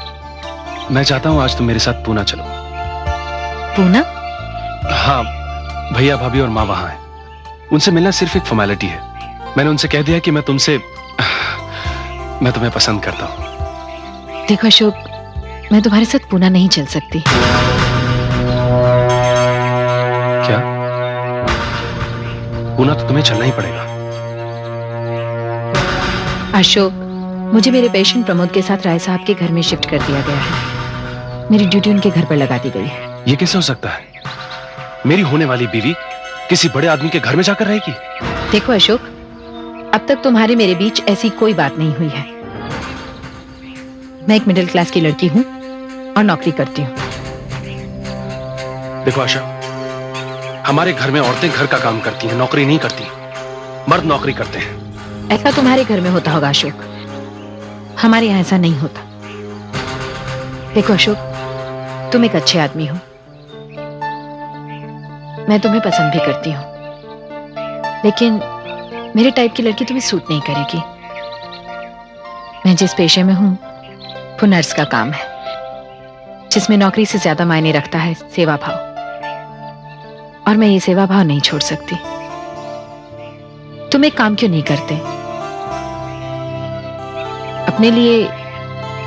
मैं चाहता हूं आज तुम मेरे साथ पूना चलो। पूना? हाँ, भैया भाभी और माँ वहां हैं। उनसे मिलना सिर्फ एक फॉर्मेलिटी है। मैंने उनसे कह दिया कि मैं तुम्हें पसंद करता हूं। देखो अशोक, मैं तुम्हारे साथ पूना नहीं चल सकती। क्या? पूना तो तुम्हें चलना ही पड़ेगा। अशोक, मुझे मेरे पेशेंट प्रमोद के साथ राय साहब के घर में शिफ्ट कर दिया गया है। मेरी ड्यूटी उनके घर पर लगा दी गई है। ये कैसे हो सकता है? मेरी होने वाली बीवी किसी बड़े आदमी के घर में जाकर रहेगी? देखो अशोक, अब तक तुम्हारे मेरे बीच ऐसी कोई बात नहीं हुई है। मैं एक मिडिल क्लास की लड़की हूँ और नौकरी करती हूँ। देखो आशा, हमारे घर में औरतें घर का काम करती हैं, नौकरी नहीं करती। मर्द नौकरी करते हैं। ऐसा तुम्हारे घर में होता होगा अशोक, हमारे यहाँ ऐसा नहीं होता। देखो अशोक, तुम एक अच्छे आदमी हो, मैं तुम्हें पसंद भी करती हूँ, लेकिन मेरे टाइप की लड़की तुम्हें सूट नहीं करेगी। मैं जिस पेशे में हूं वो नर्स का काम है, जिसमें नौकरी से ज्यादा मायने रखता है सेवा भाव, और मैं ये सेवा भाव नहीं छोड़ सकती। तुम एक काम क्यों नहीं करते? अपने लिए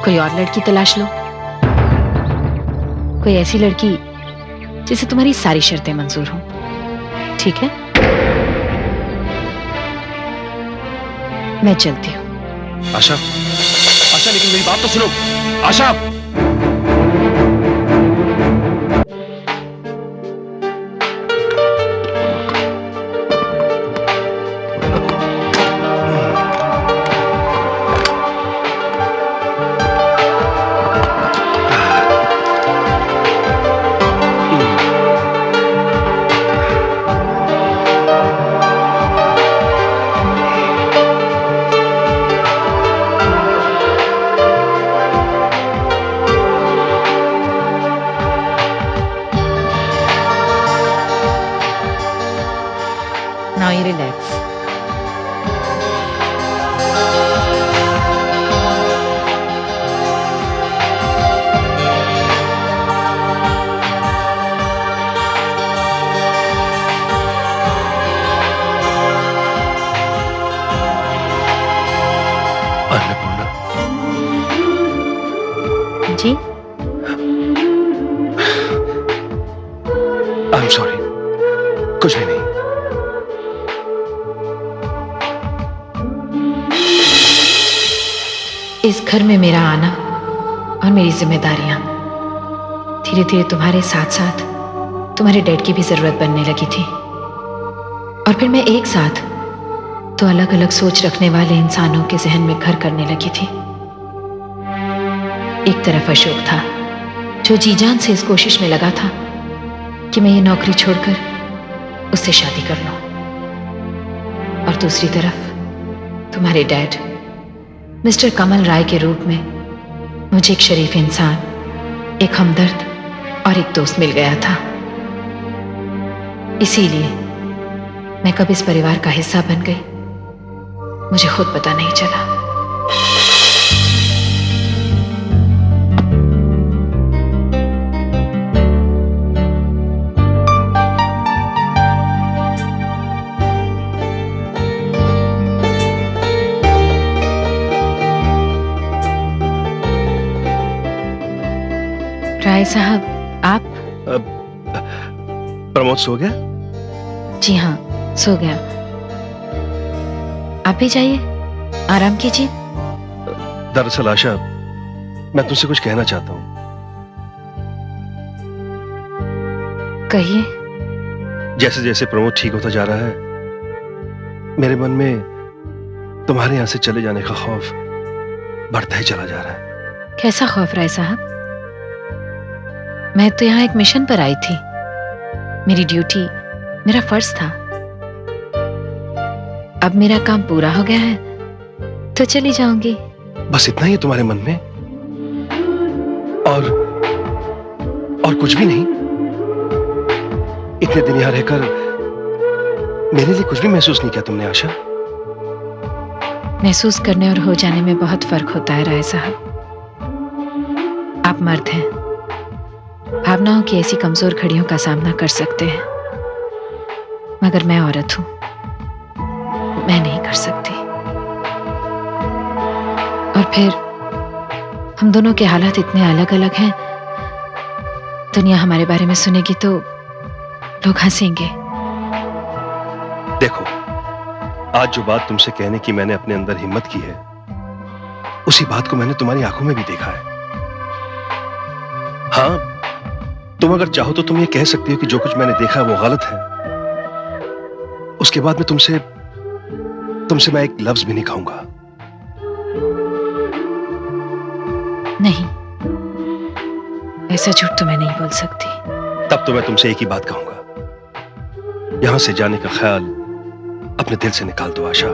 कोई और लड़की तलाश लो, कोई ऐसी लड़की जिसे तुम्हारी सारी शर्तें मंजूर हों। ठीक है, मैं चलती हूँ। आशा, आशा, लेकिन मेरी बात तो सुनो। Asha, Now you relax. Annapurna, जी? आई एम सॉरी, कुछ भी नहीं। इस घर में मेरा आना और मेरी जिम्मेदारियां धीरे धीरे तुम्हारे साथ साथ तुम्हारे डैड की भी जरूरत बनने लगी थी, और फिर मैं एक साथ तो अलग अलग सोच रखने वाले इंसानों के जहन में घर करने लगी थी। एक तरफ अशोक था जो जी जान से इस कोशिश में लगा था कि मैं ये नौकरी छोड़कर उससे शादी कर लूं, और दूसरी तरफ तुम्हारे डैड मिस्टर कमल राय के रूप में मुझे एक शरीफ इंसान, एक हमदर्द और एक दोस्त मिल गया था। इसीलिए मैं कब इस परिवार का हिस्सा बन गई मुझे खुद पता नहीं चला। राय साहब, आप? प्रमोद सो गया? जी हाँ, सो गया। आप भी जाइए, आराम कीजिए। दरअसल आशा, मैं तुमसे कुछ कहना चाहता हूं। कहिए। जैसे जैसे प्रमोद ठीक होता जा रहा है, मेरे मन में तुम्हारे यहां से चले जाने का खौफ बढ़ता ही चला जा रहा है। कैसा खौफ राय साहब? मैं तो यहाँ एक मिशन पर आई थी, मेरी ड्यूटी, मेरा फर्ज था। अब मेरा काम पूरा हो गया है तो चली जाऊंगी। बस इतना ही है तुम्हारे मन में? और कुछ भी नहीं? इतने दिन यहां रहकर मेरे लिए कुछ भी महसूस नहीं किया तुमने आशा? महसूस करने और हो जाने में बहुत फर्क होता है राय साहब। आप मर्द हैं, भावनाओं की ऐसी कमजोर घड़ियों का सामना कर सकते हैं, मगर मैं औरत हूं, मैं नहीं कर सकती। और फिर हम दोनों के हालात इतने अलग अलग हैं, दुनिया हमारे बारे में सुनेगी तो लोग हंसेंगे। देखो, आज जो बात तुमसे कहने की मैंने अपने अंदर हिम्मत की है, उसी बात को मैंने तुम्हारी आंखों में भी देखा है। हाँ, तुम अगर चाहो तो तुम ये कह सकती हो कि जो कुछ मैंने देखा वो गलत है। उसके बाद में तुमसे मैं एक लफ्ज भी नहीं कहूंगा। नहीं, ऐसा झूठ तो मैं नहीं बोल सकती। तब तो मैं तुमसे एक ही बात कहूंगा, यहां से जाने का ख्याल अपने दिल से निकाल दो आशा।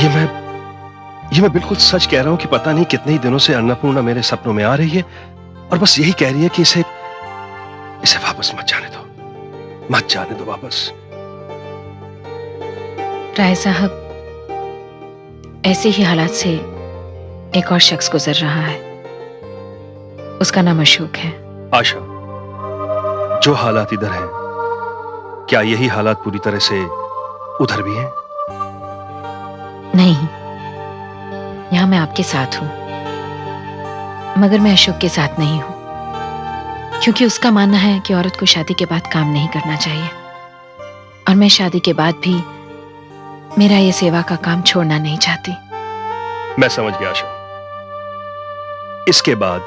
ये मैं बिल्कुल सच कह रहा हूं कि पता नहीं कितने ही दिनों से अन्नपूर्णा मेरे सपनों में आ रही है और बस यही कह रही है कि इसे वापस मत जाने दो, मत जाने दो वापस। राय साहब, ऐसे ही हालात से एक और शख्स गुजर रहा है, उसका नाम अशोक है। आशा, जो हालात इधर हैं, क्या यही हालात पूरी तरह से उधर भी हैं? नहीं, यहां मैं आपके साथ हूं, मगर मैं अशोक के साथ नहीं हूं, क्योंकि उसका मानना है कि औरत को शादी के बाद काम नहीं करना चाहिए, और मैं शादी के बाद भी मेरा ये सेवा का काम छोड़ना नहीं चाहती। मैं समझ गया आशा। इसके बाद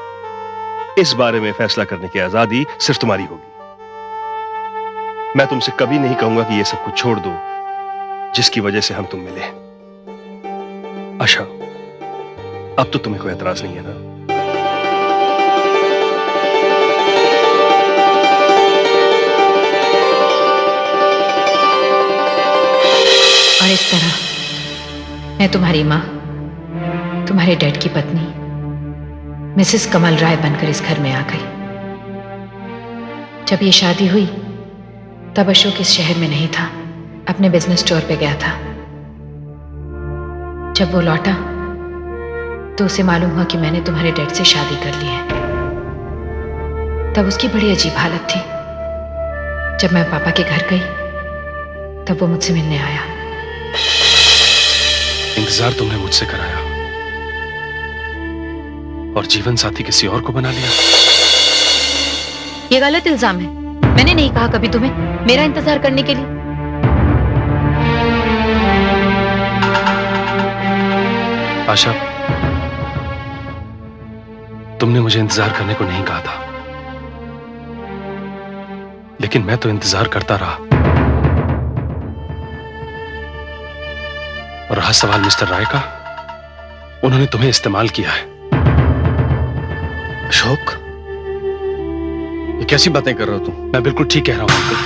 इस बारे में फैसला करने की आजादी सिर्फ तुम्हारी होगी। मैं तुमसे कभी नहीं कहूंगा कि ये सब कुछ छोड़ दो जिसकी वजह से हम तुम मिले। आशा, अब तो तुम्हें कोई एतराज नहीं है ना? और इस तरह मैं तुम्हारी मां, तुम्हारे डैड की पत्नी मिसेस कमल राय बनकर इस घर में आ गई। जब ये शादी हुई तब अशोक इस शहर में नहीं था, अपने बिजनेस टूर पे गया था। जब वो लौटा तो उसे मालूम हुआ कि मैंने तुम्हारे डैड से शादी कर ली है। तब उसकी बड़ी अजीब हालत थी। जब मैं पापा के घर गई तब वो मुझसे मिलने आया। इंतजार तुमने मुझसे कराया और जीवन साथी किसी और को बना लिया। ये गलत इल्जाम है। मैंने नहीं कहा कभी तुम्हें मेरा इंतजार करने के लिए। आशा, तुमने मुझे इंतजार करने को नहीं कहा था, लेकिन मैं तो इंतजार करता रहा। और रहा सवाल मिस्टर राय का, उन्होंने तुम्हें इस्तेमाल किया है। अशोक, कैसी बातें कर रहे हो तुम? मैं बिल्कुल ठीक कह रहा हूं अंकल।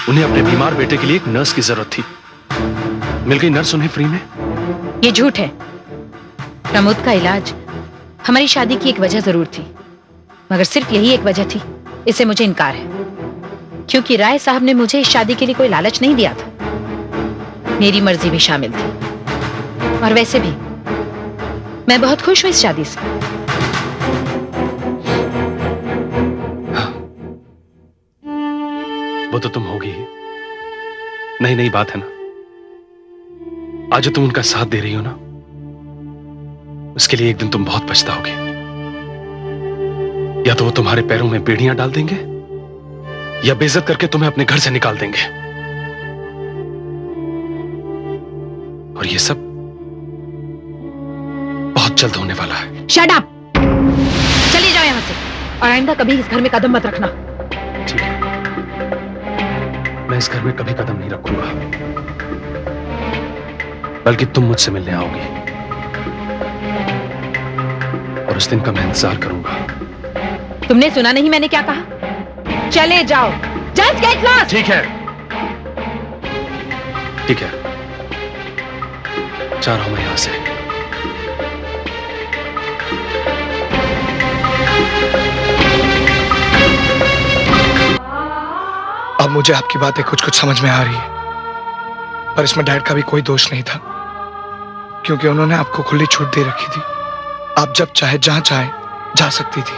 उन्हें अपने बीमार बेटे के लिए एक नर्स की जरूरत थी। मिल गई नर्स उन्हें फ्री में। ये झूठ है। प्रमोद का इलाज हमारी शादी की एक वजह जरूर थी, मगर सिर्फ यही एक वजह थी, इससे मुझे इनकार है। क्योंकि राय साहब ने मुझे इस शादी के लिए कोई लालच नहीं दिया था, मेरी मर्जी भी शामिल थी। और वैसे भी मैं बहुत खुश हूं इस शादी से। वो तो तुम होगी ही। नई नई बात है ना। आज जो तुम उनका साथ दे रही हो ना, उसके लिए एक दिन तुम बहुत पछताओगे। या तो वो तुम्हारे पैरों में बेड़ियां डाल देंगे, या बेइज्जत करके तुम्हें अपने घर से निकाल देंगे। और ये सब बहुत जल्द होने वाला है। Shut up! चले जाओ यहां से और आइंदा कभी इस घर में कदम मत रखना। ठीक है, मैं इस घर में कभी कदम नहीं रखूंगा, बल्कि तुम मुझसे मिलने आओगी और उस दिन का मैं इंतजार करूंगा। तुमने सुना नहीं मैंने क्या कहा? चले जाओ। Just get lost. ठीक है, ठीक है, जा रहा हूं मैं यहां से। अब मुझे आपकी बातें कुछ कुछ समझ में आ रही है, पर इसमें डैड का भी कोई दोष नहीं था, क्योंकि उन्होंने आपको खुली छूट दे रखी थी। आप जब चाहे जहां चाहे जा सकती थी,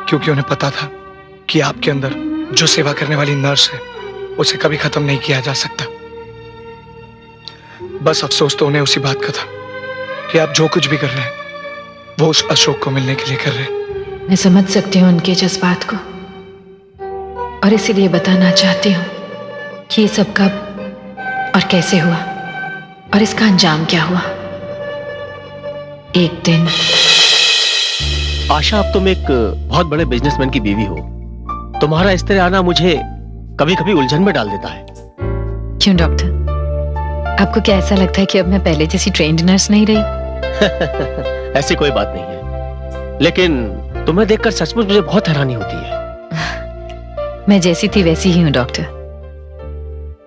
क्योंकि उन्हें पता था कि आपके अंदर जो सेवा करने वाली नर्स है उसे कभी खत्म नहीं किया जा सकता। बस अफसोस तो उन्हें उसी बात का था कि आप जो कुछ भी कर रहे हैं वो उस अशोक को मिलने के लिए कर रहे हैं। मैं समझ सकती हूँ उनके जज्बात को, और इसीलिए बताना चाहती हूँ कि ये सब कब और कैसे हुआ और इसका अंजाम क्या हुआ। एक दिन आशा, अब तुम एक बहुत बड़े बिजनेसमैन की बीवी हो। तुम्हारा इस तरह आना मुझे कभी कभी उलझन में डाल देता है। क्यों डॉक्टर, आपको क्या ऐसा लगता है कि अब मैं पहले जैसी ट्रेंड नर्स नहीं रही? ऐसी कोई बात नहीं है, लेकिन तुम्हें देखकर सचमुच मुझे बहुत हैरानी होती है। मैं जैसी थी वैसी ही हूँ डॉक्टर।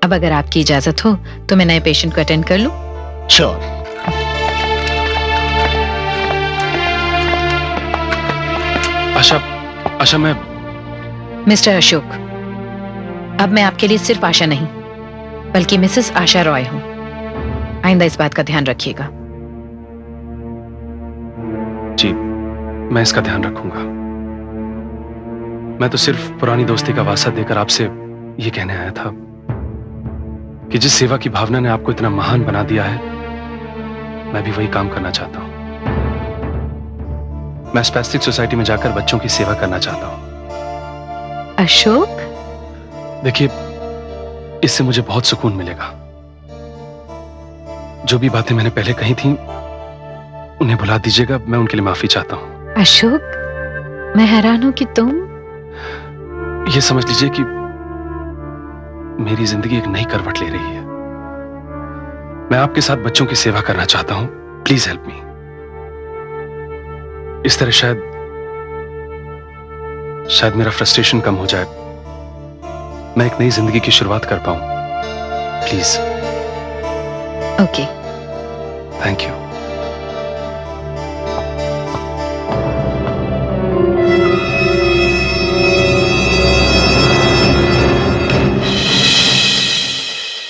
अब अगर आपकी इजाजत हो तो मैं नए पेशेंट को अटेंड कर लूं? श्योर। आशा, आशा, मैं मिस्टर अशोक, अब मैं आपके लिए सिर्फ आशा नहीं बल्कि मिसेस आशा रॉय हूं। आइंदा इस बात का ध्यान रखिएगा। जी, मैं इसका ध्यान रखूंगा। मैं तो सिर्फ पुरानी दोस्ती का वास्ता देकर आपसे यह कहने आया था कि जिस सेवा की भावना ने आपको इतना महान बना दिया है, मैं भी वही काम करना चाहता हूं। मैं स्पेस्टिक सोसाइटी में जाकर बच्चों की सेवा करना चाहता हूं। अशोक, देखिए, इससे मुझे बहुत सुकून मिलेगा। जो भी बातें मैंने पहले कही थी उन्हें भुला दीजिएगा। मैं उनके लिए माफी चाहता हूं। अशोक, मैं हैरान हूं कि तुम ये समझ लीजिए कि मेरी जिंदगी एक नई करवट ले रही है। मैं आपके साथ बच्चों की सेवा करना चाहता हूं। Please help me. इस तरह शायद मेरा फ्रस्ट्रेशन कम हो जाए, मैं एक नई जिंदगी की शुरुआत कर पाऊं। प्लीज। ओके। Thank you.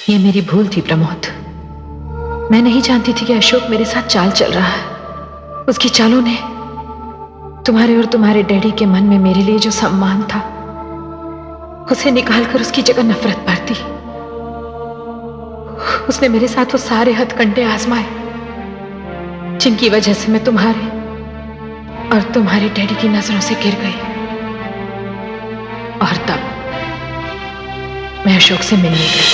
ये मेरी भूल थी प्रमोद। मैं नहीं जानती थी कि अशोक मेरे साथ चाल चल रहा है। उसकी चालों ने तुम्हारे और तुम्हारे डैडी के मन में मेरे लिए जो सम्मान था उसे निकालकर उसकी जगह नफरत भर दी। उसने मेरे साथ वो सारे हथकंडे आजमाए जिनकी वजह से मैं तुम्हारे और तुम्हारे डैडी की नजरों से गिर गई। और तब मैं अशोक से मिलने गई।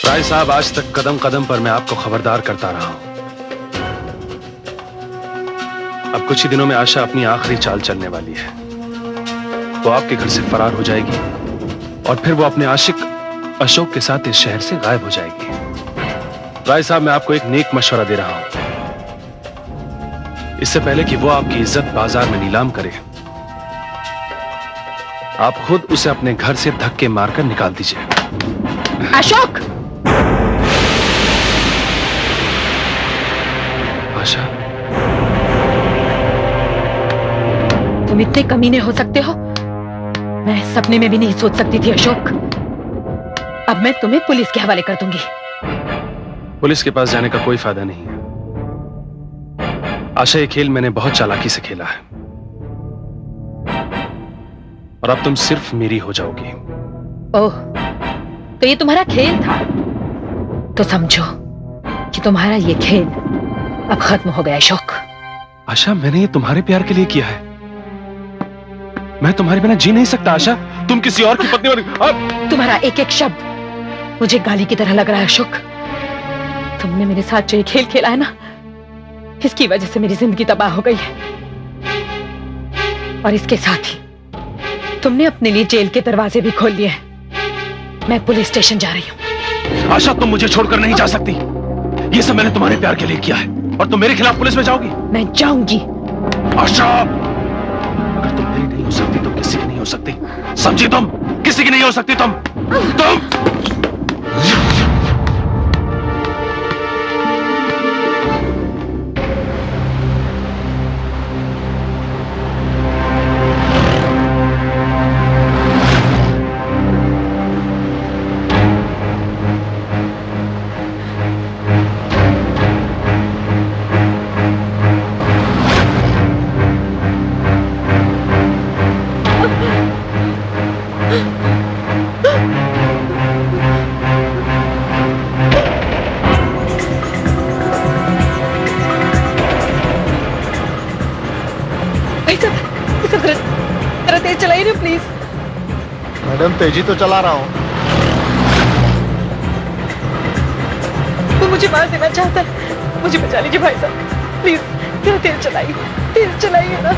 राय साहब, आज तक कदम कदम पर मैं आपको खबरदार करता रहा हूं। अब कुछ ही दिनों में आशा अपनी आखिरी चाल चलने वाली है। वो आपके घर से फरार हो जाएगी और फिर वो अपने आशिक अशोक के साथ इस शहर से गायब हो जाएगी। राय साहब, मैं आपको एक नेक मशवरा दे रहा हूं। इससे पहले कि वो आपकी इज्जत बाजार में नीलाम करे, आप खुद उसे अपने घर से धक्के मारकर निकाल दीजिए। अशोक! आशा, तुम इतने कमीने हो सकते हो, मैं सपने में भी नहीं सोच सकती थी अशोक। अब मैं तुम्हें पुलिस के हवाले कर दूंगी। पुलिस के पास जाने का कोई फायदा नहीं है। आशा, ये खेल मैंने बहुत चालाकी से खेला है और अब तुम सिर्फ मेरी हो जाओगी। ओह, तो ये तुम्हारा खेल था? तो समझो कि तुम्हारा ये खेल अब खत्म हो गया अशोक। आशा, मैंने ये तुम्हारे प्यार के लिए किया है। मैं तुम्हारे बिना जी नहीं सकता आशा। तुम किसी और की पत्नी और तुम्हारा एक एक शब्द मुझे गाली की तरह लग रहा है अशोक। तुमने मेरे साथ जो ये खेल खेला है ना, इसकी वजह से मेरी जिंदगी तबाह हो गई है। और इसके साथ ही तुमने अपने लिए जेल के दरवाजे भी खोल लिए हैं। मैं पुलिस स्टेशन जा रही हूँ। आशा, तुम मुझे छोड़कर नहीं जा सकती। ये सब मैंने तुम्हारे प्यार के लिए किया है और तुम मेरे खिलाफ पुलिस में जाओगी? मैं जाऊंगी। आशा, अगर तुम मेरी नहीं हो सकती तो किसी की नहीं हो सकती, समझी तुम? किसी की नहीं हो सकती तुम। जरा तेज चलाइए ना प्लीज। मैडम तेजी तो चला रहा हूँ। वो मुझे मार देना चाहता है। मुझे बचा लीजिए भाई साहब, प्लीज जरा तेज चलाइए ना।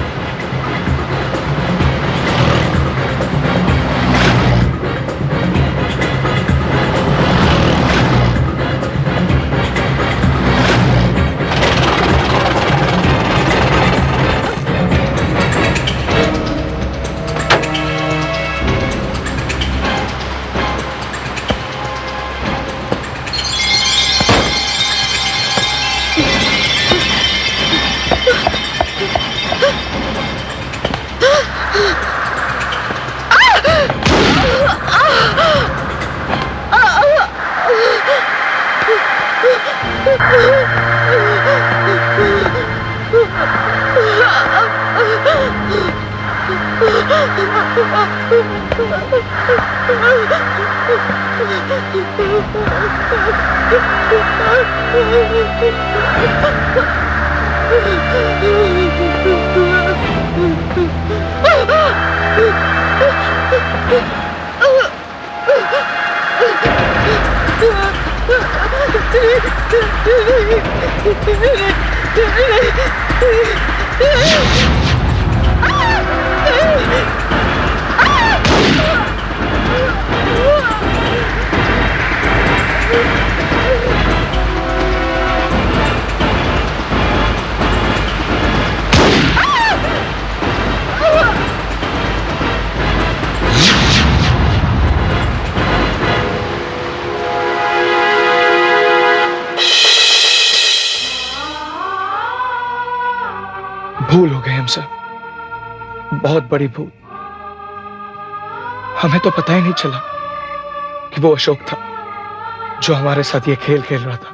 भूल हो गई हमसे, बहुत बड़ी भूल। हमें तो पता ही नहीं चला कि वो अशोक था जो हमारे साथ ये खेल खेल रहा था,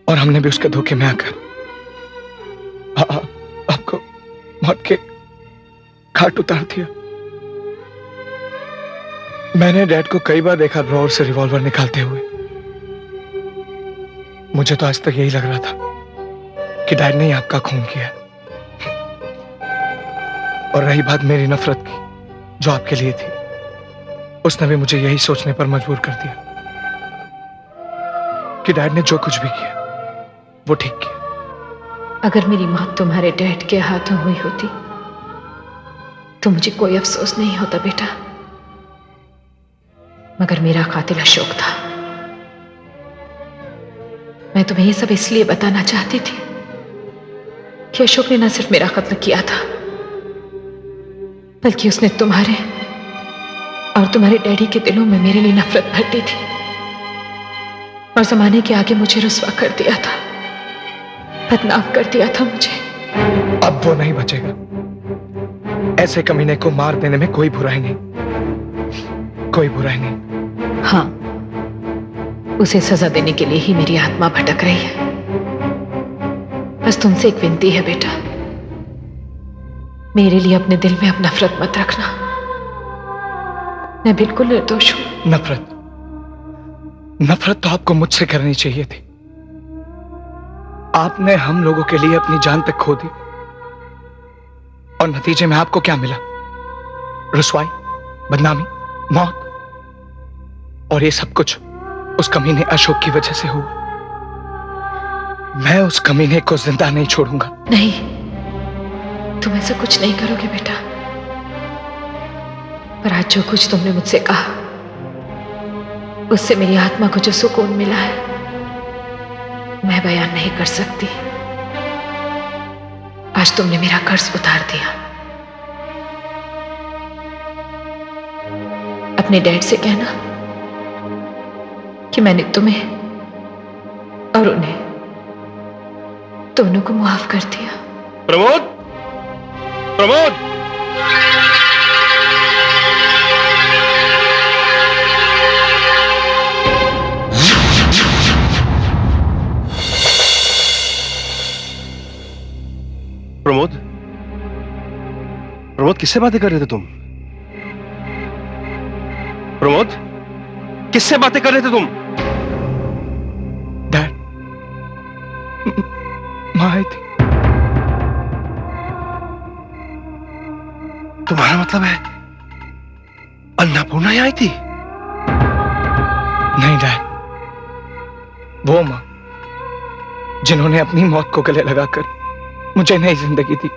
और हमने भी उसके धोखे में आकर आपको मौत के घाट उतार दिया। मैंने डैड को कई बार देखा ड्रॉअर से रिवॉल्वर निकालते हुए। मुझे तो आज तक यही लग रहा था कि डैड ने आपका खून किया। और रही बात मेरी नफरत की जो आपके लिए थी, उसने भी मुझे यही सोचने पर मजबूर कर दिया कि डैड ने जो कुछ भी किया वो ठीक किया। अगर मेरी मौत तुम्हारे डैड के हाथों हुई होती तो मुझे कोई अफसोस नहीं होता बेटा, मगर मेरा कातिल अशोक था। मैं तुम्हें ये सब इसलिए बताना चाहती थी कि अशोक ने न सिर्फ मेरा कत्ल किया था, बल्कि उसने तुम्हारे और तुम्हारे डैडी के दिलों में मेरे लिए नफरत भर दी थी और जमाने के आगे मुझे रुस्वा कर दिया था, बदनाम कर दिया था मुझे। अब वो नहीं बचेगा। ऐसे कमीने को मार देने में कोई बुराई नहीं, कोई बुराई नहीं। हाँ, उसे सजा देने के लिए ही मेरी आत्मा भटक रही है। बस तुमसे एक विनती है बेटा, मेरे लिए अपने दिल में अब नफरत मत रखना। मैं बिल्कुल निर्दोष हूं। नफरत तो आपको मुझसे करनी चाहिए थी। आपने हम लोगों के लिए अपनी जान तक खो दी और नतीजे में आपको क्या मिला? रुसवाई, बदनामी, मौत। और ये सब कुछ उस कमीने अशोक की वजह से हुआ। मैं उस कमीने को जिंदा नहीं छोड़ूंगा। नहीं, तुम ऐसा कुछ नहीं करोगे बेटा। पर आज जो कुछ तुमने मुझसे कहा, उससे मेरी आत्मा को जो सुकून मिला है, मैं बयान नहीं कर सकती। आज तुमने मेरा कर्ज उतार दिया। अपने डैड से कहना कि मैंने तुम्हें और उन्हें दोनों को माफ कर दिया। प्रमोद, प्रमोद! प्रमोद, प्रमोद किससे बातें कर रहे थे तुम? प्रमोद, किससे बातें कर रहे थे तुम? डैड, माँ आई थी। तुम्हारा मतलब है अन्नपूर्णा आई थी? नहीं डैड, वो माँ जिन्होंने अपनी मौत को गले लगाकर मुझे नई जिंदगी दी।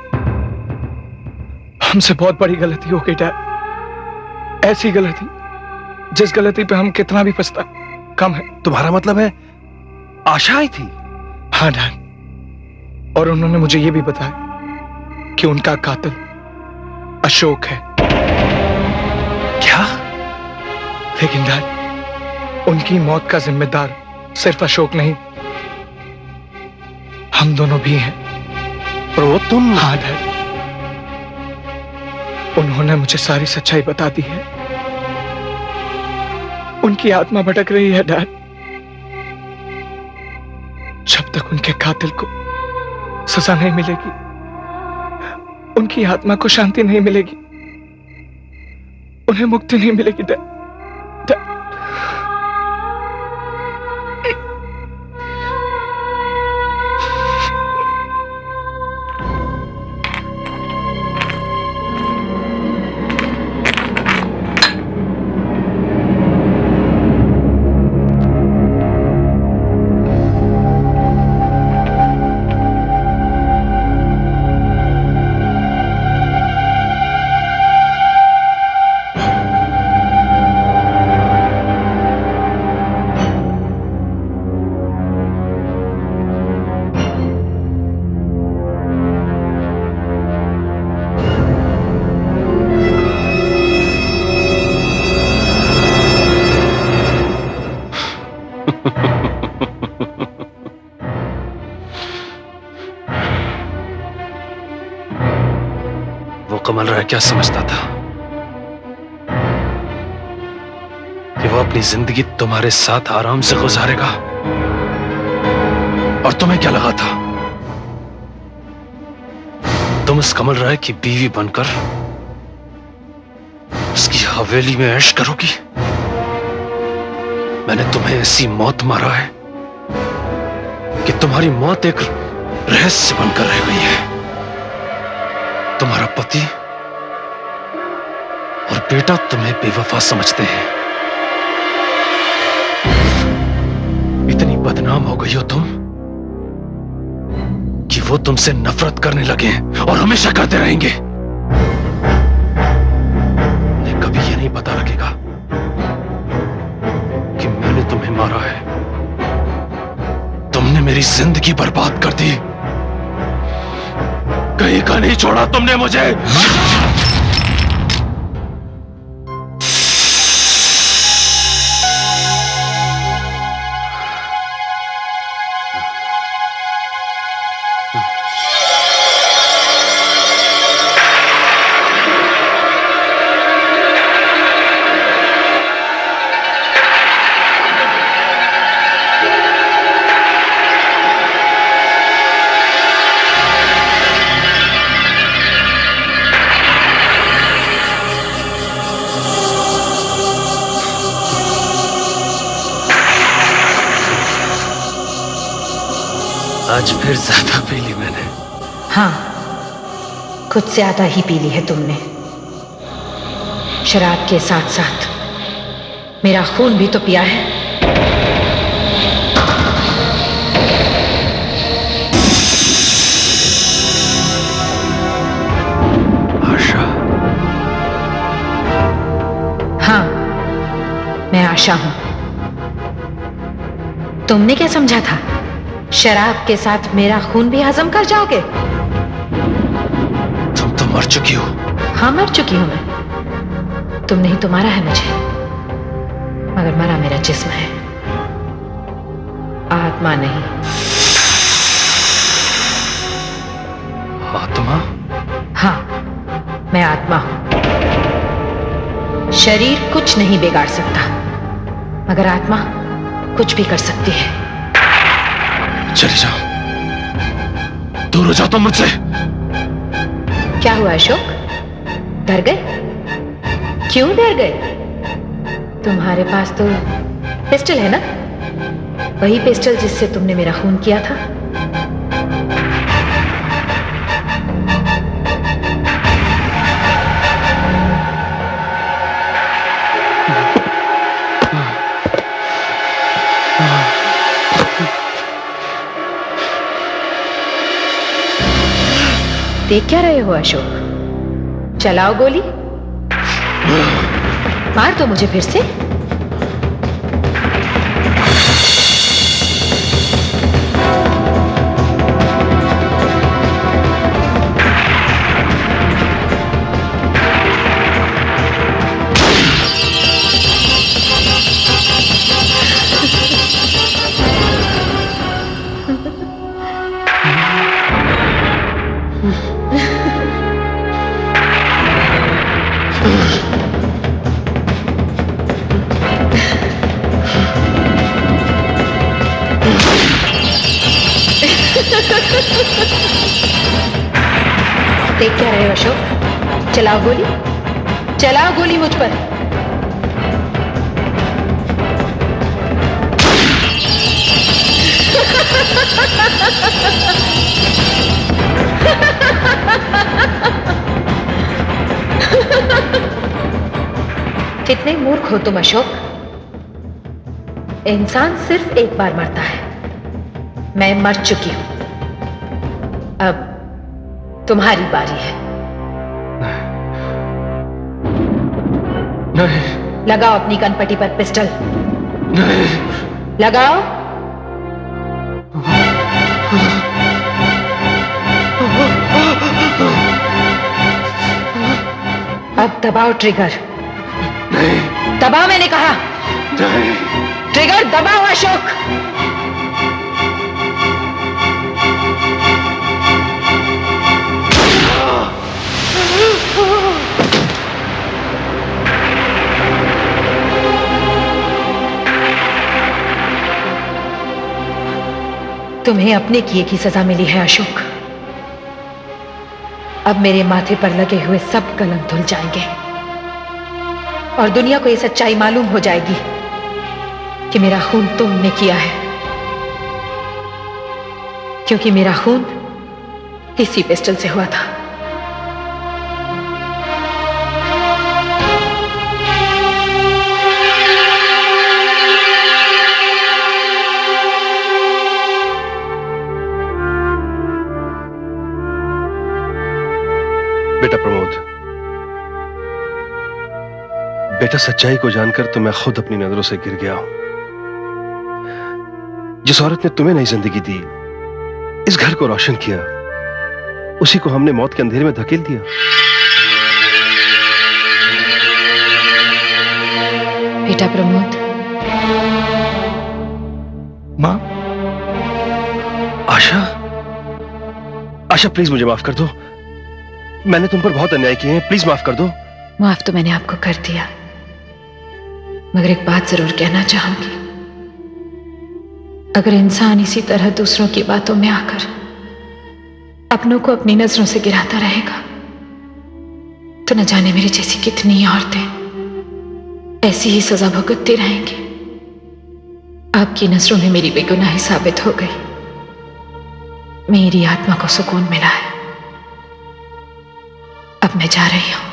हमसे बहुत बड़ी गलती हो गई डैड। ऐसी गलती जिस गलती पे हम कितना भी पछता कम है। तुम्हारा मतलब है आशा आई थी? हाँ डैड, और उन्होंने मुझे ये भी बताया कि उनका कातिल अशोक है। क्या? लेकिन डैड, उनकी मौत का जिम्मेदार सिर्फ अशोक नहीं, हम दोनों भी हैं। प्रमोद तुम? हाँ डैड, उन्होंने मुझे सारी सच्चाई बता दी है। उनकी आत्मा भटक रही है डैड। जब तक उनके कातिल को सजा नहीं मिलेगी, उनकी आत्मा को शांति नहीं मिलेगी, उन्हें मुक्ति नहीं मिलेगी डैड। कमल राय क्या समझता था कि वो अपनी जिंदगी तुम्हारे साथ आराम से गुजारेगा? और तुम्हें क्या लगा था तुम इस कमल राय की बीवी बनकर उसकी हवेली में ऐश करोगी? मैंने तुम्हें ऐसी मौत मारा है कि तुम्हारी मौत एक रहस्य बनकर रह गई है। तुम्हारा पति और बेटा तुम्हें बेवफा समझते हैं। इतनी बदनाम हो गई हो तुम कि वो तुमसे नफरत करने लगे हैं और हमेशा करते रहेंगे। उन्हें कभी ये नहीं पता लगेगा कि मैंने तुम्हें मारा है। तुमने मेरी जिंदगी बर्बाद कर दी। कहीं का नहीं छोड़ा तुमने मुझे। आज फिर ज्यादा पी ली मैंने। हाँ, कुछ ज्यादा ही पी ली है तुमने। शराब के साथ साथ मेरा खून भी तो पिया है। आशा। हाँ, मैं आशा हूं। तुमने क्या समझा था? शराब के साथ मेरा खून भी हजम कर जाओगे? तुम तो मर चुकी हो। हाँ, मर चुकी हूं मैं। तुमने ही तो मारा है मुझे, मगर मरा मेरा जिस्म है, आत्मा नहीं। आत्मा? हाँ, मैं आत्मा हूं। शरीर कुछ नहीं बिगाड़ सकता, मगर आत्मा कुछ भी कर सकती है। चले जाओ, दूर हो जाओ तुम मुझसे। क्या हुआ अशोक, डर गए? क्यों डर गए? तुम्हारे पास तो पिस्टल है ना, वही पिस्टल जिससे तुमने मेरा खून किया था। देख क्या रहे हो अशोक? चलाओ गोली, मार दो मुझे फिर से। देख क्या रहे हो अशोक? चलाओ गोली, चलाओ गोली मुझ पर। कितने मूर्ख हो तुम अशोक। इंसान सिर्फ एक बार मरता है, मैं मर चुकी हूं, अब तुम्हारी बारी है। नहीं। लगाओ अपनी कनपटी पर पिस्टल। नहीं। लगाओ। अब दबाओ ट्रिगर। नहीं। दबाओ, मैंने कहा। नहीं। ट्रिगर दबाओ अशोक। तुम्हें अपने किए की सजा मिली है अशोक। अब मेरे माथे पर लगे हुए सब कलंक धुल जाएंगे और दुनिया को यह सच्चाई मालूम हो जाएगी कि मेरा खून तुमने किया है, क्योंकि मेरा खून इसी पिस्टल से हुआ था। बेटा प्रमोद, बेटा सच्चाई को जानकर तो मैं खुद अपनी नजरों से गिर गया हूं। जिस औरत ने तुम्हें नई जिंदगी दी, इस घर को रोशन किया, उसी को हमने मौत के अंधेरे में धकेल दिया। बेटा प्रमोद। मां। आशा, आशा प्लीज मुझे माफ कर दो। मैंने तुम पर बहुत अन्याय किए हैं, प्लीज माफ कर दो। माफ तो मैंने आपको कर दिया, मगर एक बात जरूर कहना चाहूंगी। अगर इंसान इसी तरह दूसरों की बातों में आकर अपनों को अपनी नजरों से गिराता रहेगा, तो न जाने मेरी जैसी कितनी औरतें ऐसी ही सजा भुगतती रहेंगी। आपकी नजरों में मेरी बेगुनाही साबित हो गई, मेरी आत्मा को सुकून मिला है। अब मैं जा रही हूं।